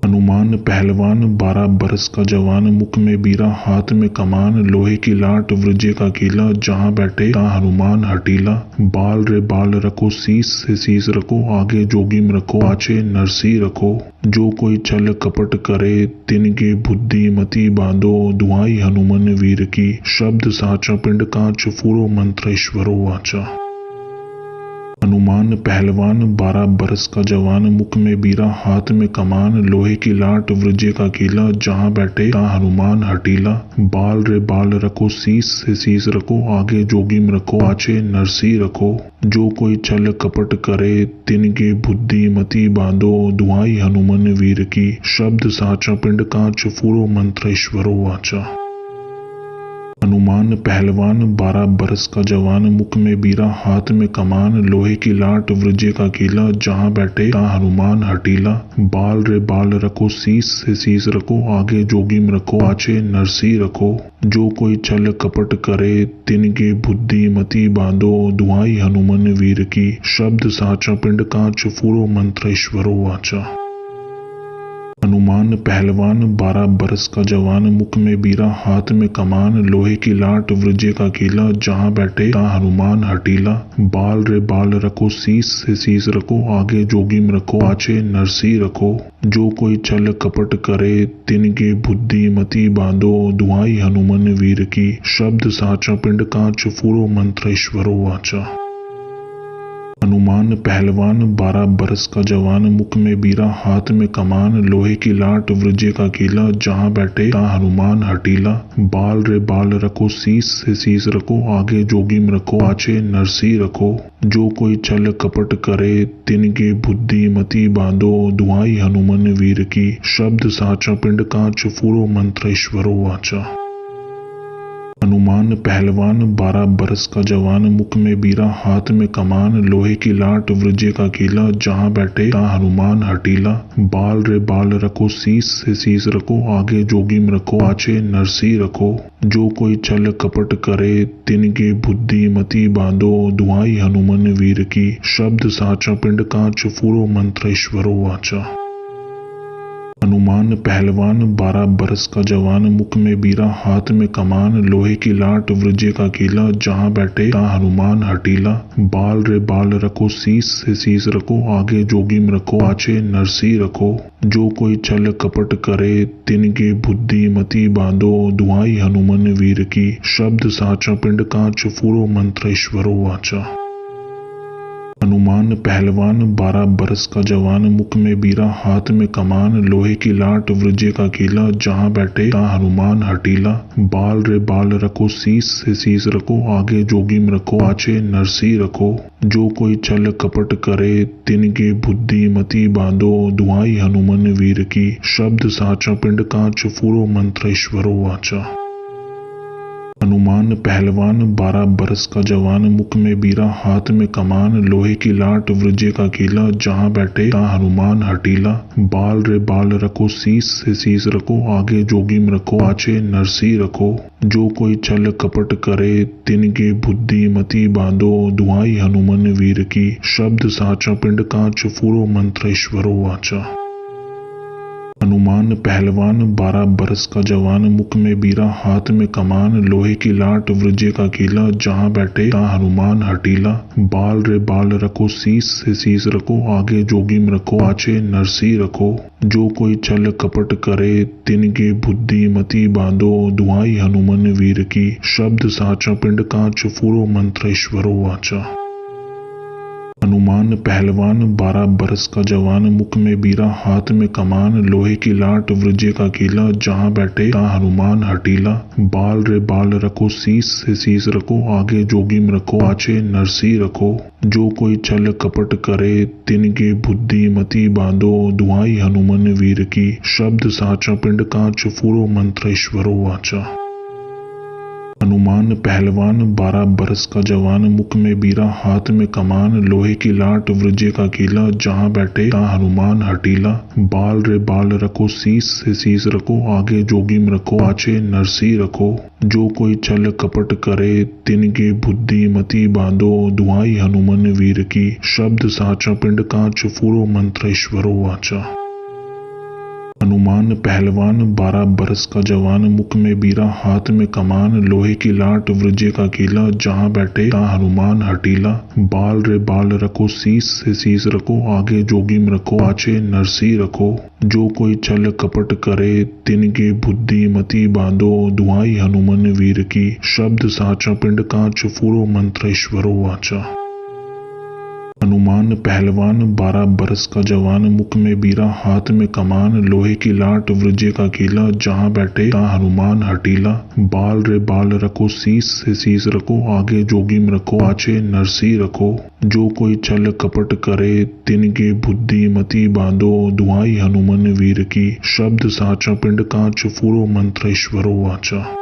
हनुमान पहलवान 12 बरस का जवान, मुख में बीरा हाथ में कमान, लोहे की लाट वृज्य का कीला, जहाँ बैठे तहाँ हनुमान हटीला। बाल रे बाल रखो, शीस से शीस रखो, आगे जोगीम रखो, पाछे नरसी रखो। जो कोई छल कपट करे, तिनकी बुद्धि मति बांधो, दुआई हनुमन वीर की, शब्द साचा पिंड कांच, फूरो मंत्र ईश्वरो वाचा। हनुमान पहलवान 12 बरस का जवान, मुख में बीरा हाथ में कमान, लोहे की लाट वृज्य का कीला, जहाँ बैठे तहाँ हनुमान हटीला। बाल रे बाल रखो, शीस से शीस रखो, आगे जोगीम रखो, पाछे नरसी रखो। जो कोई छल कपट करे, तिनकी बुद्धि मति बांधो, दुआई हनुमन वीर की, शब्द साचा पिंड कांच, फूरो मंत्र ईश्वरो वाचा। हनुमान पहलवान 12 बरस का जवान, मुख में बीरा हाथ में कमान, लोहे की लाट वृज्य का कीला, जहाँ बैठे तहाँ हनुमान हटीला। बाल रे बाल रखो, शीस से शीस रखो, आगे जोगीम रखो, पाछे नरसी रखो। जो कोई छल कपट करे, तिनकी बुद्धि मति बांधो, दुआई हनुमन वीर की, शब्द साचा पिंड कांच, फूरो मंत्र ईश्वरो वाचा। हनुमान पहलवान 12 बरस का जवान, मुख में बीरा हाथ में कमान, लोहे की लाट वृज्य का कीला, जहाँ बैठे तहाँ हनुमान हटीला। बाल रे बाल रखो, शीस से शीस रखो, आगे जोगीम रखो, पाछे नरसी रखो। जो कोई छल कपट करे, तिनकी बुद्धि मति बांधो, दुआई हनुमन वीर की, शब्द साचा पिंड कांच, फूरो मंत्र ईश्वरो वाचा। हनुमान पहलवान 12 बरस का जवान, मुख में बीरा हाथ में कमान, लोहे की लाट वृज्य का कीला, जहाँ बैठे तहाँ हनुमान हटीला। बाल रे बाल रखो, शीस से शीस रखो, आगे जोगीम रखो, पाछे नरसी रखो। जो कोई छल कपट करे, तिनकी बुद्धि मति बांधो, दुआई हनुमन वीर की, शब्द साचा पिंड कांच, फूरो मंत्र ईश्वरो वाचा। हनुमान पहलवान 12 बरस का जवान, मुख में बीरा हाथ में कमान, लोहे की लाट वृज्य का कीला, जहाँ बैठे तहाँ हनुमान हटीला। बाल रे बाल रखो, शीस से शीस रखो, आगे जोगीम रखो, पाछे नरसी रखो। जो कोई छल कपट करे, तिनकी बुद्धि मति बांधो, दुआई हनुमन वीर की, शब्द साचा पिंड कांच, फूरो मंत्र ईश्वरो वाचा। हनुमान पहलवान 12 बरस का जवान, मुख में बीरा हाथ में कमान, लोहे की लाट वृज्य का कीला, जहाँ बैठे तहाँ हनुमान हटीला। बाल रे बाल रखो, शीस से शीस रखो, आगे जोगीम रखो, पाछे नरसी रखो। जो कोई छल कपट करे, तिनकी बुद्धि मति बांधो, दुआई हनुमन वीर की, शब्द साचा पिंड कांच, फूरो मंत्र ईश्वरो वाचा। हनुमान पहलवान 12 बरस का जवान, मुख में बीरा हाथ में कमान, लोहे की लाट वृज्य का कीला, जहाँ बैठे तहाँ हनुमान हटीला। बाल रे बाल रखो, शीस से शीस रखो, आगे जोगीम रखो, पाछे नरसी रखो। जो कोई छल कपट करे, तिनकी बुद्धि मति बांधो, दुआई हनुमन वीर की, शब्द साचा पिंड कांच, फूरो मंत्र ईश्वरो वाचा। हनुमान पहलवान 12 बरस का जवान, मुख में बीरा हाथ में कमान, लोहे की लाट वृज्य का कीला, जहाँ बैठे तहाँ हनुमान हटीला। बाल रे बाल रखो, शीस से शीस रखो, आगे जोगीम रखो, पाछे नरसी रखो। जो कोई छल कपट करे, तिनकी बुद्धि मति बांधो, दुआई हनुमन वीर की, शब्द साचा पिंड कांच, फूरो मंत्र ईश्वरो वाचा। हनुमान पहलवान 12 बरस का जवान, मुख में बीरा हाथ में कमान, लोहे की लाट वृज्य का कीला, जहाँ बैठे तहाँ हनुमान हटीला। बाल रे बाल रखो, शीस से शीस रखो, आगे जोगीम रखो, पाछे नरसी रखो। जो कोई छल कपट करे, तिनकी बुद्धि मति बांधो, दुआई हनुमन वीर की, शब्द साचा पिंड कांच, फूरो मंत्र ईश्वरो वाचा। हनुमान पहलवान 12 बरस का जवान, मुख में बीरा हाथ में कमान, लोहे की लाट वृज्य का कीला, जहाँ बैठे तहाँ हनुमान हटीला। बाल रे बाल रखो, शीस से शीस रखो, आगे जोगीम रखो, पाछे नरसी रखो। जो कोई छल कपट करे, तिनकी बुद्धि मति बांधो, दुहाई हनुमान वीर की, शब्द साचा पिंड कांच, फूरो मंत्र ईश्वरो वाचा। हनुमान पहलवान 12 बरस का जवान, मुख में बीरा हाथ में कमान, लोहे की लाट वृज्य का कीला, जहाँ बैठे तहाँ हनुमान हटीला। बाल रे बाल रखो, शीस से शीस रखो, आगे जोगीम रखो, पाछे नरसी रखो। जो कोई छल कपट करे, तिनकी बुद्धि मति बांधो, दुहाई हनुमान वीर की, शब्द साचा पिंड कांच, फूरो मंत्र ईश्वरो वाचा। हनुमान पहलवान 12 बरस का जवान, मुख में बीरा हाथ में कमान, लोहे की लाट वृज्य का कीला, जहाँ बैठे तहाँ हनुमान हटीला। बाल रे बाल रखो, शीस से शीस रखो, आगे जोगीम रखो, पाछे नरसी रखो। जो कोई छल कपट करे, तिनकी बुद्धि मति बांधो, दुहाई हनुमान वीर की, शब्द साचा पिंड कांच, फूरो मंत्र ईश्वरो वाचा। हनुमान पहलवान 12 बरस का जवान, मुख में बीरा हाथ में कमान, लोहे की लाट वृज्य का कीला, जहाँ बैठे तहाँ हनुमान हटीला। बाल रे बाल रखो, शीस से शीस रखो, आगे जोगीम रखो, पाछे नरसी रखो। जो कोई छल कपट करे, तिनकी बुद्धि मति बांधो, दुहाई हनुमान वीर की, शब्द साचा पिंड कांच, फूरो मंत्र ईश्वरो वाचा।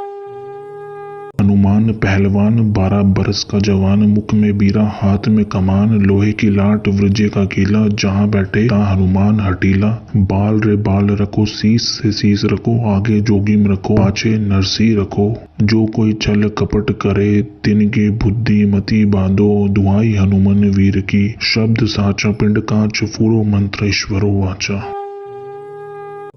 हनुमान पहलवान 12 बरस का जवान, मुख में बीरा हाथ में कमान, लोहे की लाट वृज्य का कीला, जहाँ बैठे तहाँ हनुमान हटीला। बाल रे बाल रखो, शीस से शीस रखो, आगे जोगीम रखो, पाछे नरसी रखो। जो कोई छल कपट करे, तिनकी बुद्धि मति बांधो, दुहाई हनुमान वीर की, शब्द साचा पिंड कांच, फूरो मंत्र ईश्वरो वाचा।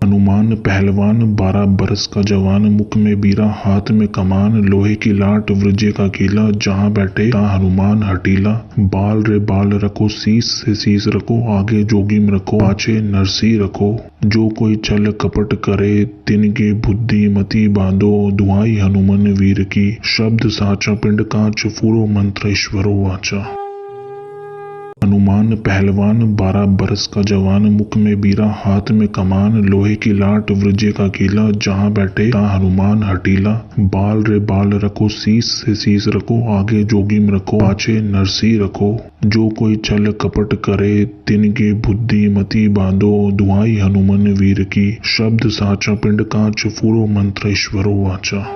हनुमान पहलवान 12 बरस का जवान, मुख में बीरा हाथ में कमान, लोहे की लाट वृज्य का कीला, जहाँ बैठे तहाँ हनुमान हटीला। बाल रे बाल रखो, शीस से शीस रखो, आगे जोगीम रखो, पाछे नरसी रखो। जो कोई छल कपट करे, तिनकी बुद्धि मति बांधो, दुहाई हनुमान वीर की, शब्द साचा पिंड कांच, फूरो मंत्र ईश्वरो वाचा। हनुमान पहलवान 12 बरस का जवान, मुख में बीरा हाथ में कमान, लोहे की लाट वृज्य का कीला, जहाँ बैठे तहाँ हनुमान हटीला। बाल रे बाल रखो, शीस से शीस रखो, आगे जोगीम रखो, पाछे नरसी रखो। जो कोई छल कपट करे, तिनकी बुद्धि मति बांधो, दुहाई हनुमान वीर की, शब्द साचा पिंड कांच, फूरो मंत्र ईश्वरो वाचा।